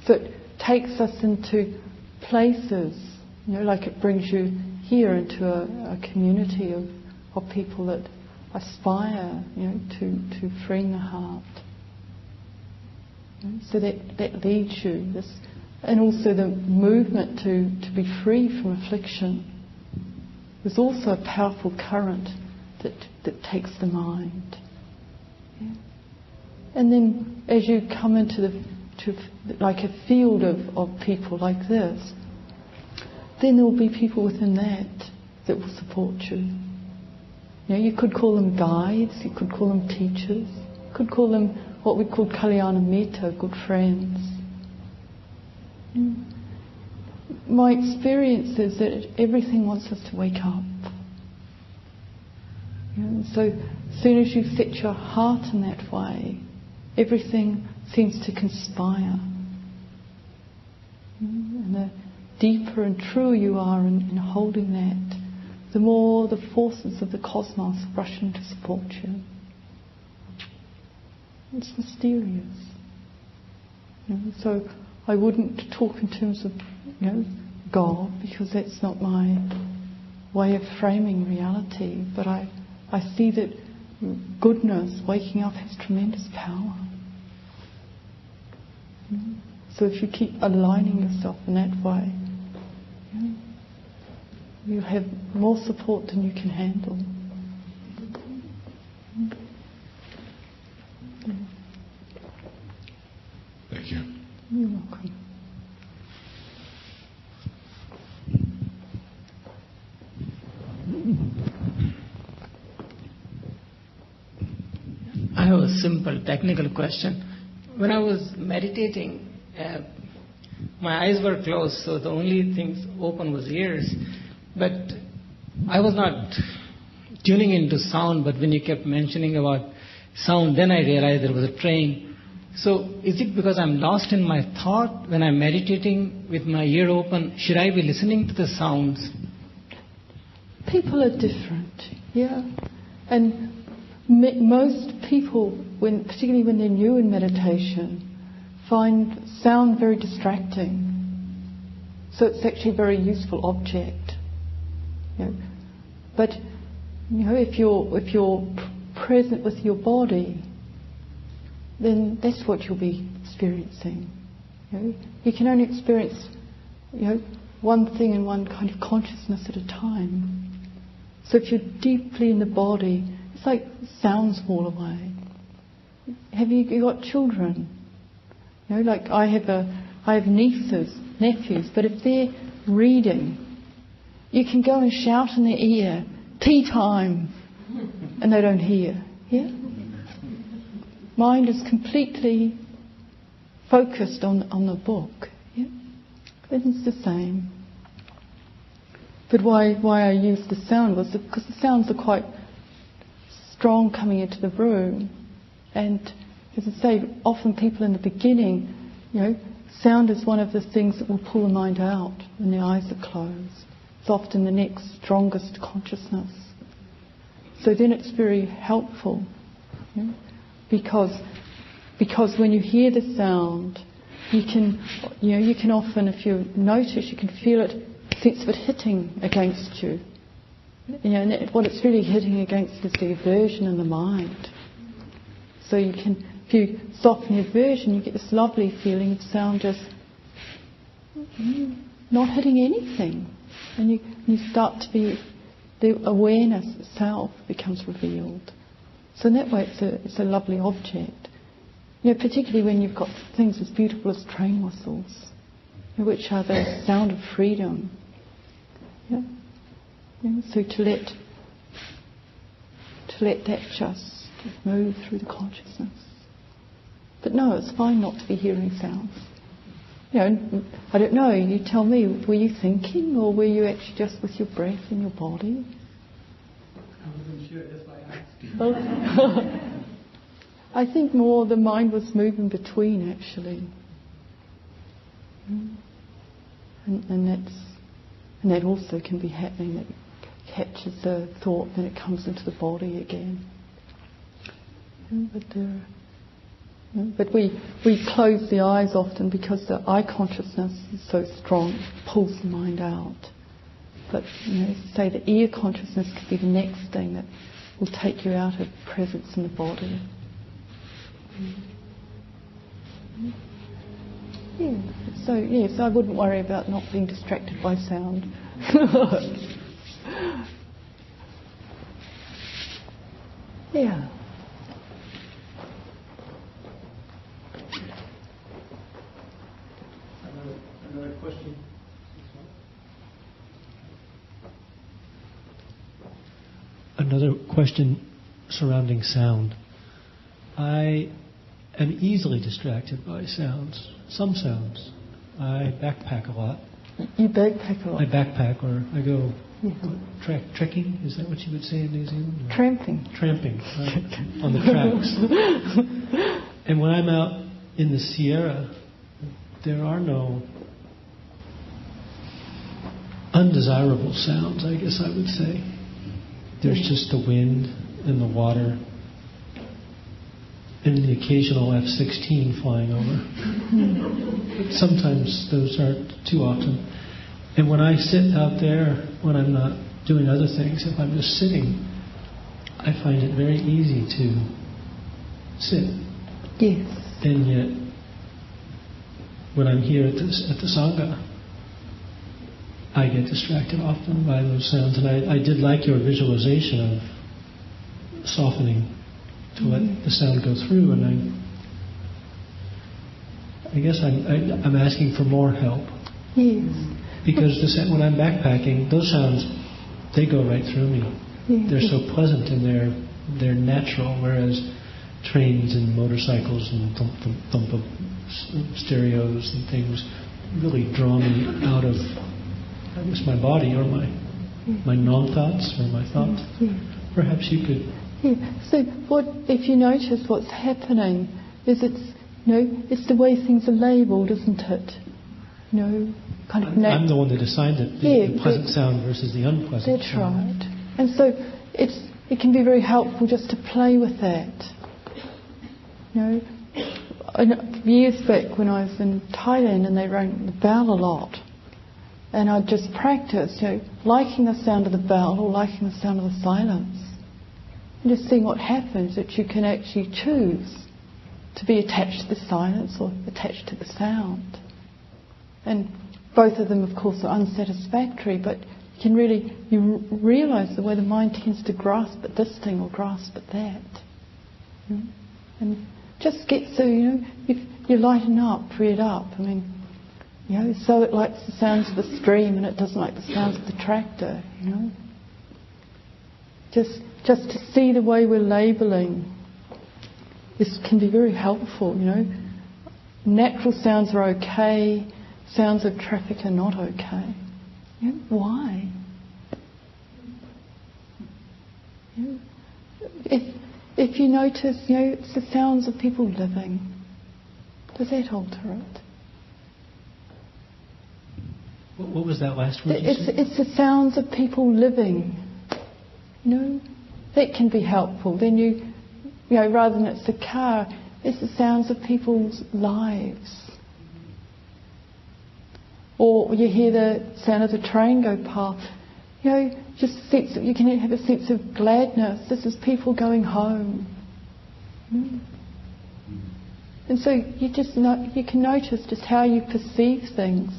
So it takes us into places, like it brings you here into a community of people that aspire, to freeing the heart. So that leads you, and also the movement to be free from affliction. There's also a powerful current that takes the mind. And then as you come into like a field of people like this, then there will be people within that will support you. You could call them guides, you could call them teachers, you could call them what we call kalyana mitta, good friends. My experience is that everything wants us to wake up. So as soon as you set your heart in that way, everything seems to conspire. And the deeper and truer you are in holding that, the more the forces of the cosmos rush in to support you. It's mysterious. So I wouldn't talk in terms of God, because that's not my way of framing reality. But I see that goodness, waking up, has tremendous power. So if you keep aligning yourself in that way, you'll have more support than you can handle. Thank you. You're welcome. I have a simple technical question. When I was meditating, my eyes were closed, so the only things open was ears. But I was not tuning into sound, but when you kept mentioning about sound, then I realized there was a train. So is it because I'm lost in my thought when I'm meditating with my ear open? Should I be listening to the sounds? People are different, and most people, particularly when they're new in meditation, find sound very distracting. So it's actually a very useful object. But if you're present with your body, then that's what you'll be experiencing. You can only experience, one thing in one kind of consciousness at a time. So if you're deeply in the body, it's like sounds fall away. Have you got children? Like I have nieces, nephews, but if they're reading, you can go and shout in their ear, "Tea time," and they don't hear. Yeah? Mind is completely focused on the book. Yeah? It's the same. But why I used the sound was because the sounds are quite strong coming into the room. And as I say, often people in the beginning, sound is one of the things that will pull the mind out when the eyes are closed. It's often the next strongest consciousness. So then it's very helpful, because when you hear the sound, you can often, if you notice, you can feel it, sense of it hitting against you. And what it's really hitting against is the aversion in the mind. So you can, if you soften the aversion, you get this lovely feeling of sound just not hitting anything. And you start to be, the awareness itself becomes revealed. So in that way it's a lovely object. Particularly when you've got things as beautiful as train whistles, which are the sound of freedom. So to let that just move through the consciousness. But no, it's fine not to be hearing sounds. I don't know, you tell me, were you thinking or were you actually just with your breath in your body? I wasn't sure, that's why I asked. I think more the mind was moving between actually. And that also can be happening, that catches the thought, then it comes into the body again. But we close the eyes often because the eye consciousness is so strong, it pulls the mind out. But say the ear consciousness could be the next thing that will take you out of presence in the body. So I wouldn't worry about not being distracted by sound. Yeah. Another question. Another question surrounding sound. I am easily distracted by sounds. Some sounds. I backpack a lot. You backpack a lot? I backpack, or I go trekking. Is that what you would say in New Zealand? Or tramping. Tramping, right, on the tracks. And when I'm out in the Sierra, there are no undesirable sounds, I guess I would say. There's just the wind and the water and the occasional F-16 flying over. But sometimes those aren't too often. And when I sit out there, when I'm not doing other things, if I'm just sitting, I find it very easy to sit. Yes. And yet, when I'm here at the Sangha, I get distracted often by those sounds. And I did like your visualization of softening to let the sound go through. And I guess I'm asking for more help. Yes. Because when I'm backpacking, those sounds, they go right through me. Yes. They're so pleasant and they're natural, whereas trains and motorcycles and thump of stereos and things really draw me out of, I guess, my body or my non-thoughts or my thoughts. Yeah. Perhaps you could. Yeah. So if you notice what's happening is it's the way things are labelled, isn't it? Kind of. I'm the one that assigned it. The pleasant sound versus the unpleasant. That's sound. right. And so it can be very helpful just to play with that. Years back when I was in Thailand and they rang the bell a lot, and I'd just practice, liking the sound of the bell or liking the sound of the silence, and just seeing what happens, that you can actually choose. to be attached to the silence or attached to the sound. And both of them, of course, are unsatisfactory, but you realise the way the mind tends to grasp at this thing or grasp at that. And just get so, you lighten up, free it up. I mean, so it likes the sounds of the stream and it doesn't like the sounds of the tractor, Just to see the way we're labelling, this can be very helpful, Natural sounds are okay, sounds of traffic are not okay. Why? If you notice, it's the sounds of people living. Does that alter it? What was that last word you said? It's the sounds of people living. That can be helpful. Then rather than it's the car, it's the sounds of people's lives. Or you hear the sound of the train go past. Just sense that you can have a sense of gladness. This is people going home. And so you can notice just how you perceive things.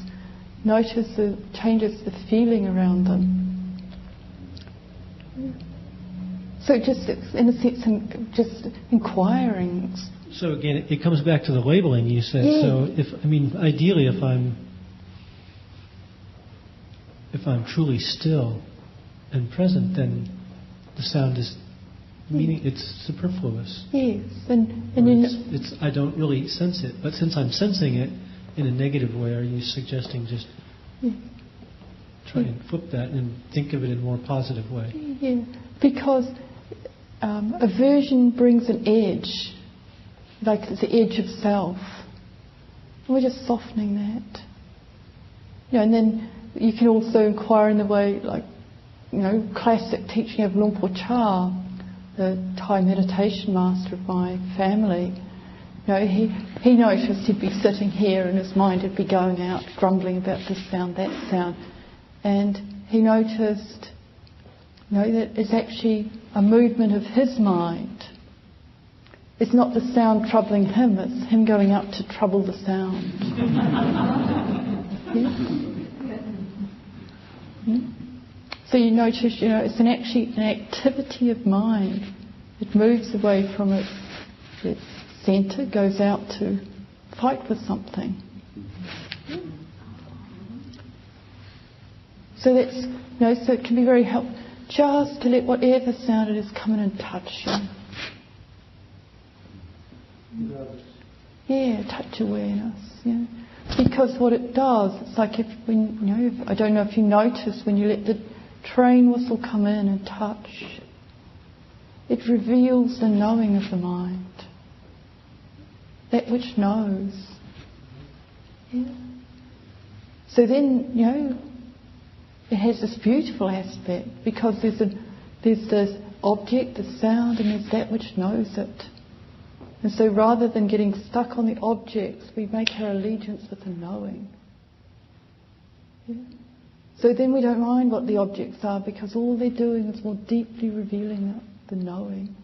Notice the changes the feeling around them. So just in a sense, just inquiring. So again, it comes back to the labeling you said. Yeah. So ideally, if I'm truly still and present, then the sound is it's superfluous. Yes, and I don't really sense it. But since I'm sensing it in a negative way, are you suggesting just try and flip that and think of it in a more positive way? Yeah, because aversion brings an edge, like it's the edge of self. And we're just softening that. And then you can also inquire in the way, like, classic teaching of Luang Por Chah, the Thai meditation master of my family. He noticed he'd be sitting here and his mind would be going out, grumbling about this sound, that sound. And he noticed, that it's actually a movement of his mind. It's not the sound troubling him, it's him going out to trouble the sound. So you notice, it's actually an activity of mind. It moves away from its centre, goes out to fight with something. So that's, so it can be very helpful just to let whatever sound it is come in and touch you. Yeah, touch awareness. Because what it does, it's like I don't know if you notice when you let the train whistle come in and touch, it reveals the knowing of the mind, that which knows. So then, it has this beautiful aspect because there's this object, the sound, and there's that which knows it. And so rather than getting stuck on the objects, we make our allegiance with the knowing. So then we don't mind what the objects are because all they're doing is more deeply revealing the knowing.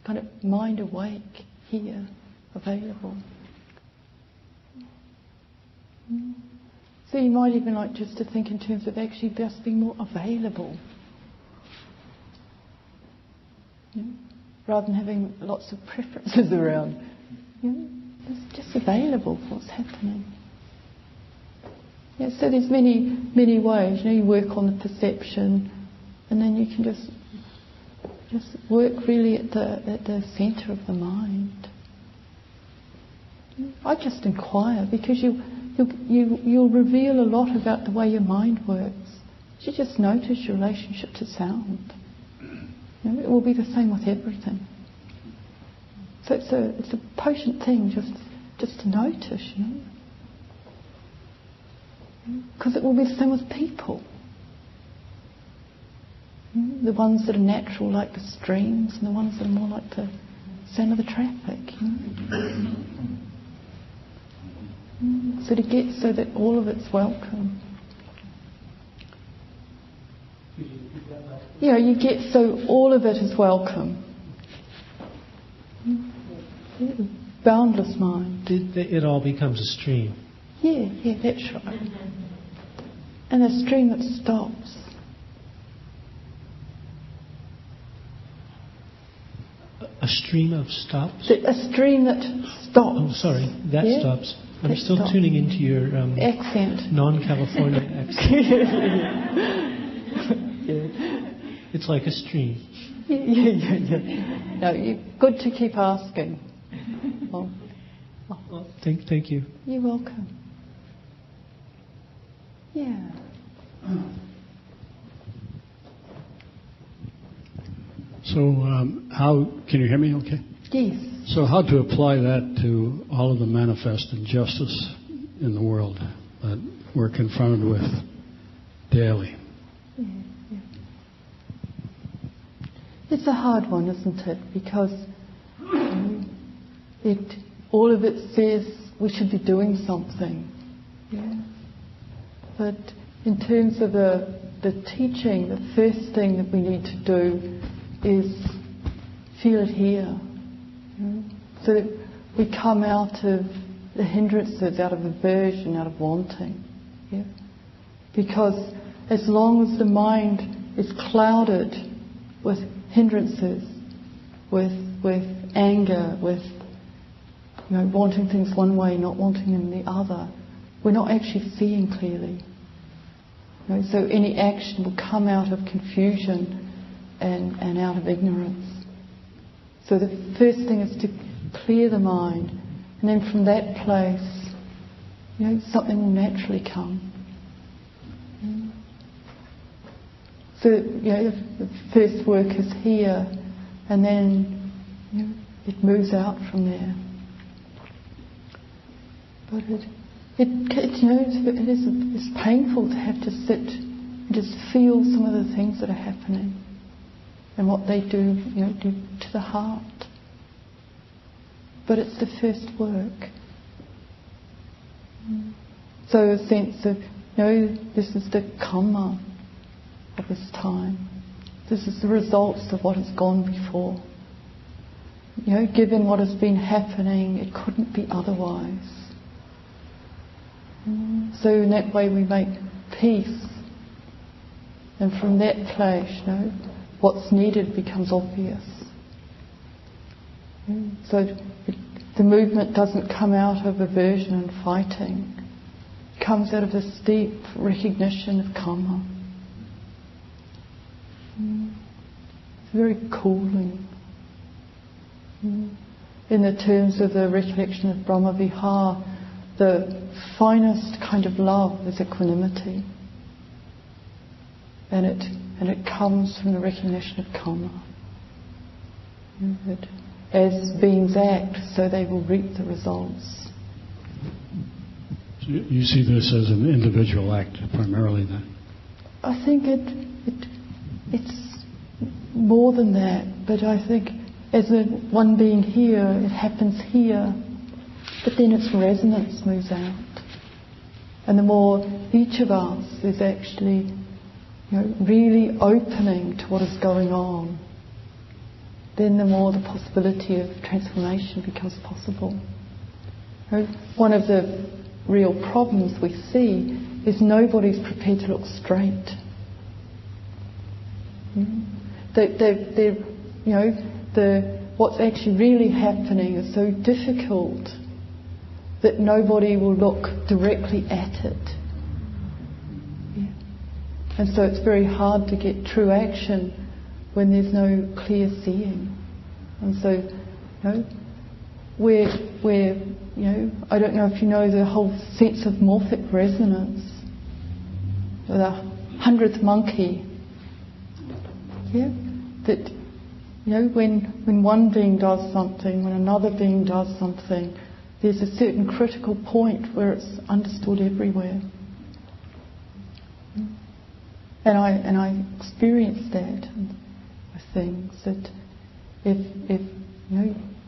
Kind of mind awake, here, available. So you might even like just to think in terms of actually just being more available. Rather than having lots of preferences around. It's just available for what's happening. So there's many, many ways. You work on the perception and then you can just work really at the centre of the mind. I just inquire because you'll reveal a lot about the way your mind works. You just notice your relationship to sound. It will be the same with everything. So it's a potent thing just to notice, because it will be the same with people. The ones that are natural, like the streams, and the ones that are more like the sound of the traffic. So to get so that all of it's welcome. You get so all of it is welcome. boundless mind. It all becomes a stream. Yeah, that's right. And a stream that stops. A stream of stops? A stream that stops. Oh, sorry, that stops. I'm that still stops. tuning into your accent. non-California accent. Yeah. It's like a stream. Yeah. No, good to keep asking. Well, Thank you. you're welcome. Yeah. So, how can you hear me? Okay. Yes. So, how to apply that to all of the manifest injustice in the world that we're confronted with daily? Yeah. It's a hard one, isn't it? Because all of it says we should be doing something. Yeah. But in terms of the teaching, the first thing that we need to do is feel it here. So that we come out of the hindrances, out of aversion, out of wanting. Yeah? Because as long as the mind is clouded with hindrances, with anger, with wanting things one way, not wanting them the other, we're not actually seeing clearly. So any action will come out of confusion and out of ignorance. So the first thing is to clear the mind, and then from that place, something will naturally come. So the first work is here, and then it moves out from there. But it's painful to have to sit and just feel some of the things that are happening and what they do to the heart. But it's the first work. So a sense of, this is the karma of this time. This is the results of what has gone before. Given what has been happening, it couldn't be otherwise. So in that way we make peace. And from that place, what's needed becomes obvious. So the movement doesn't come out of aversion and fighting. It comes out of this deep recognition of karma. It's very cooling. In the terms of the recollection of Brahma Vihar, the finest kind of love is equanimity. And it comes from the recognition of karma. That as beings act, so they will reap the results. So you see this as an individual act primarily then? I think it's more than that, but I think as one being here, it happens here, but then its resonance moves out. And the more each of us is actually really opening to what is going on, then the more the possibility of transformation becomes possible. One of the real problems we see is nobody's prepared to look straight. What's actually really happening is so difficult that nobody will look directly at it. And so it's very hard to get true action when there's no clear seeing. And so, I don't know if you know the whole sense of morphic resonance, or the 100th monkey. That, when one being does something, when another being does something, there's a certain critical point where it's understood everywhere. And I experienced that with things, that if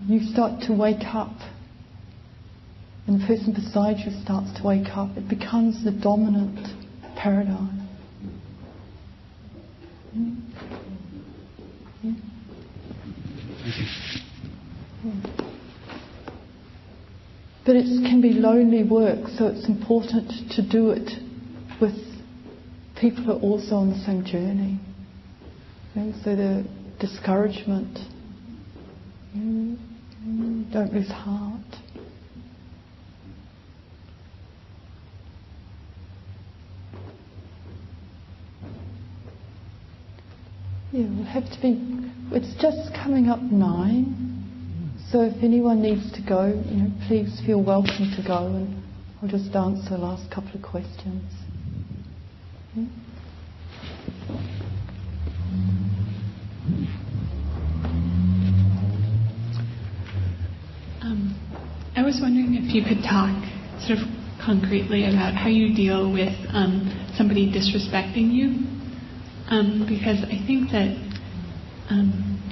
you start to wake up and the person beside you starts to wake up, it becomes the dominant paradigm. But it can be lonely work, so it's important to do it with people who are also on the same journey. So the discouragement, don't lose heart. We'll have to be, it's just coming up 9. So if anyone needs to go, please feel welcome to go, and I'll just answer the last couple of questions. I was wondering if you could talk sort of concretely about how you deal with somebody disrespecting you, because I think that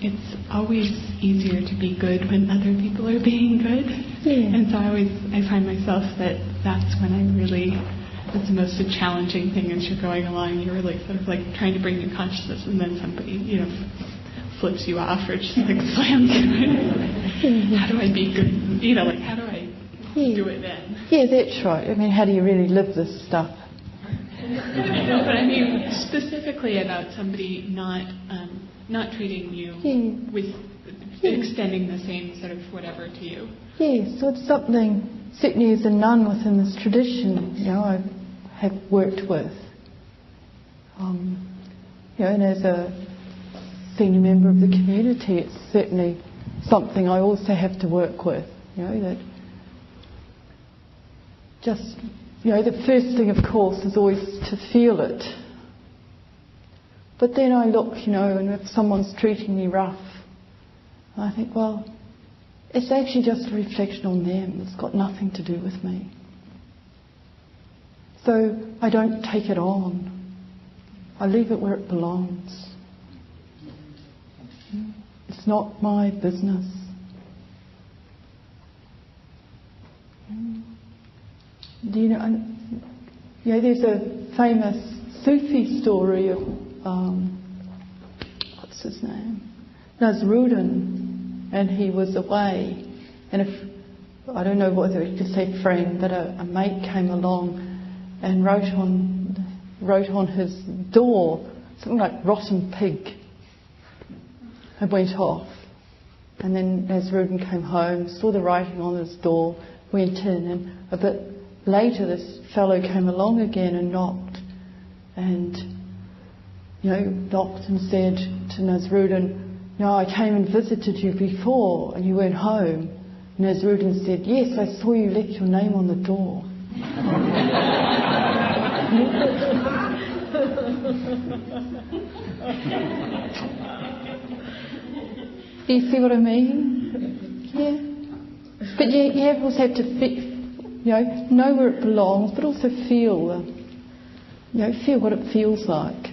it's always easier to be good when other people are being good. Yeah. And so I find myself that that's when it's the most challenging thing as you're going along. You're really sort of like trying to bring your consciousness, and then somebody, flips you off or just like slams you. How do I be good? How do I do it then? Yeah, that's right. I mean, how do you really live this stuff? But I mean, specifically about somebody not treating you with extending the same sort of whatever to you. Yeah, so it's something, certainly as a nun within this tradition, I have worked with. And as a senior member of the community, it's certainly something I also have to work with. That just, the first thing, of course, is always to feel it. But then I look, and if someone's treating me rough, I think, well, it's actually just a reflection on them. It's got nothing to do with me. So I don't take it on. I leave it where it belongs. It's not my business. There's a famous Sufi story of what's his name? Nasruddin, and he was away, and I don't know whether you could say friend, but a mate came along and wrote on his door something like rotten pig, and went off. And then Nasruddin came home, saw the writing on his door, went in, and a bit later this fellow came along again and knocked, and knocked and said to Nasruddin, I came and visited you before and you weren't home. And Nasruddin said, yes, I saw you left your name on the door. Do you see what I mean? Yeah. But you also have to know where it belongs, but also feel feel what it feels like.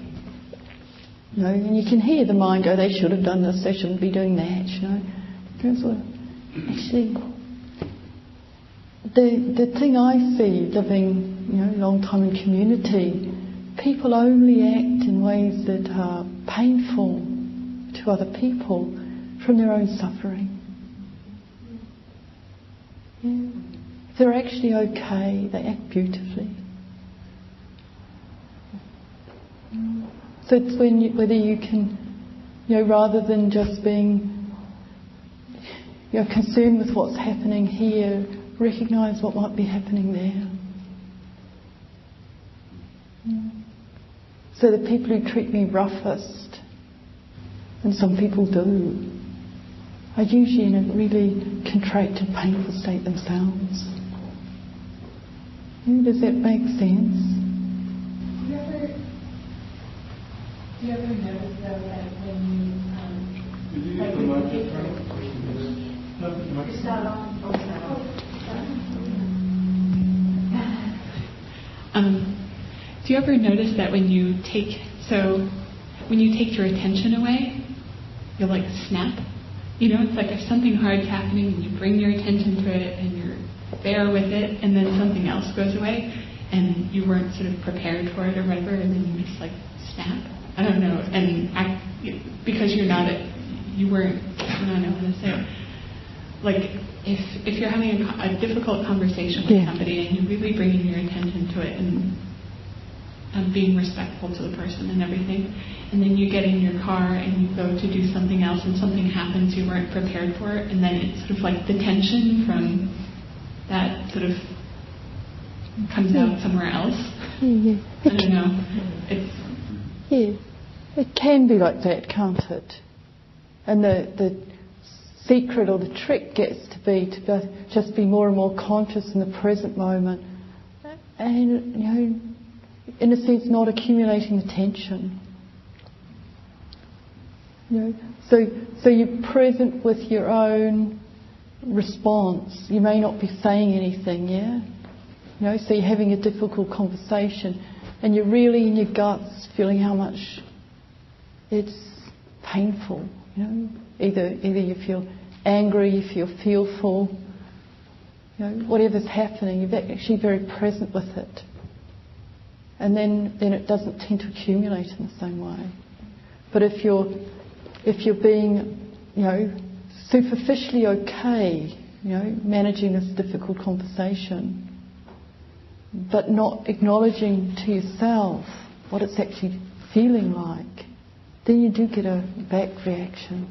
And you can hear the mind go, they should have done this, they shouldn't be doing that, Actually, the thing I see living, a long time in community, people only act in ways that are painful to other people from their own suffering. Yeah. If they're actually okay, they act beautifully. So it's whether you can, rather than just being, concerned with what's happening here, recognise what might be happening there. So the people who treat me roughest, and some people do, are usually in a really contracted, painful state themselves. Does that make sense? Do you ever notice though that when do you ever notice that when you take your attention away, you'll like snap? It's like if something hard's happening and you bring your attention to it and you're there with it, and then something else goes away and you weren't sort of prepared for it or whatever, and then you just like snap. I don't know, and because you weren't, I don't know how to say it. Like if you're having a difficult conversation with somebody and you're really bringing your attention to it and being respectful to the person and everything, and then you get in your car and you go to do something else and something happens you weren't prepared for, and then it's sort of like the tension from that sort of comes out somewhere else. I don't know. It can be like that, can't it? And the secret or the trick gets to be to just be more and more conscious in the present moment, and in a sense, not accumulating the tension. So you're present with your own response. You may not be saying anything, so you're having a difficult conversation, and you're really in your guts feeling how much it's painful. Either you feel angry, you feel fearful, whatever's happening, you're actually very present with it. And then it doesn't tend to accumulate in the same way. But if you're being, superficially okay, managing this difficult conversation, but not acknowledging to yourself what it's actually feeling like, then you do get a back reaction.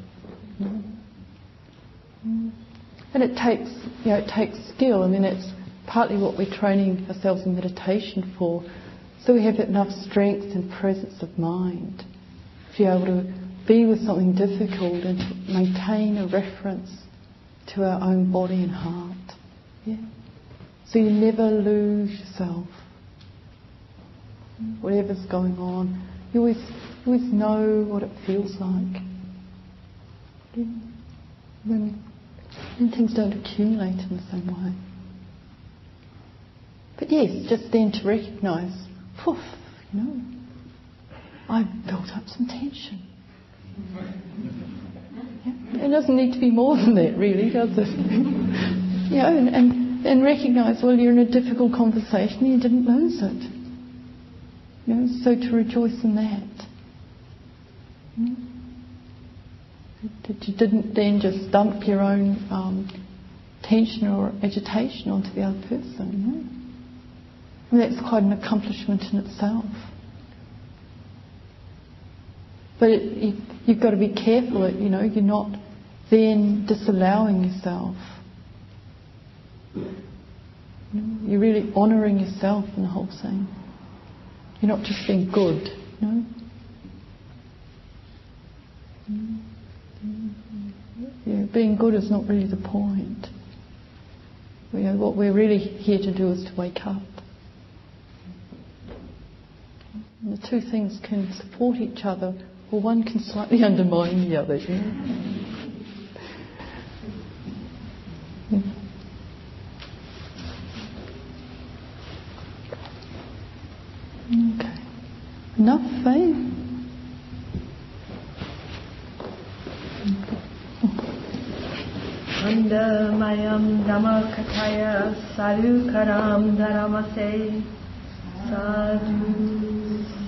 And it takes skill. I mean, it's partly what we're training ourselves in meditation for, so we have enough strength and presence of mind to be able to be with something difficult and to maintain a reference to our own body and heart. So you never lose yourself. Whatever's going on, you always know what it feels like. When things don't accumulate in the same way. But yes, just then to recognise, I've built up some tension. It doesn't need to be more than that, really, does it? And recognise, well, you're in a difficult conversation and you didn't lose it. So to rejoice in that. That you didn't then just dump your own tension or agitation onto the other person. And that's quite an accomplishment in itself. But you've got to be careful that you're not then disallowing yourself. You're really honouring yourself in the whole thing. You're not just being good. Being good is not really the point. What we're really here to do is to wake up. And the two things can support each other, or one can slightly undermine the other. Okay. Enough, eh? Andamayam Dhammakataya Sarukaram Dharamase Sadhu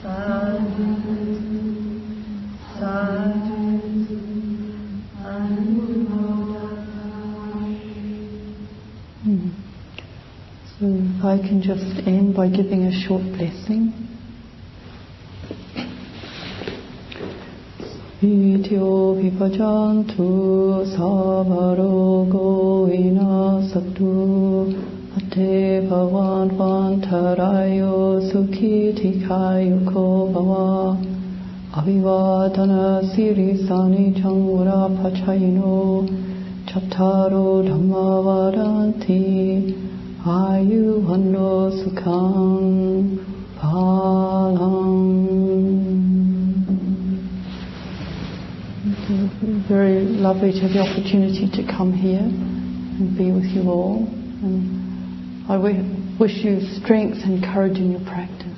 Sadhu Sadhu So if I can just end by giving a short blessing. Vidyo vipajantu savarogo vinasatu ate bhavan vantarayo sukhitikayo bhava avivadana sirisani changura pachayino chattaro dhamma varanti ayu vano sukham phalam. Very lovely to have the opportunity to come here and be with you all. And I wish you strength and courage in your practice.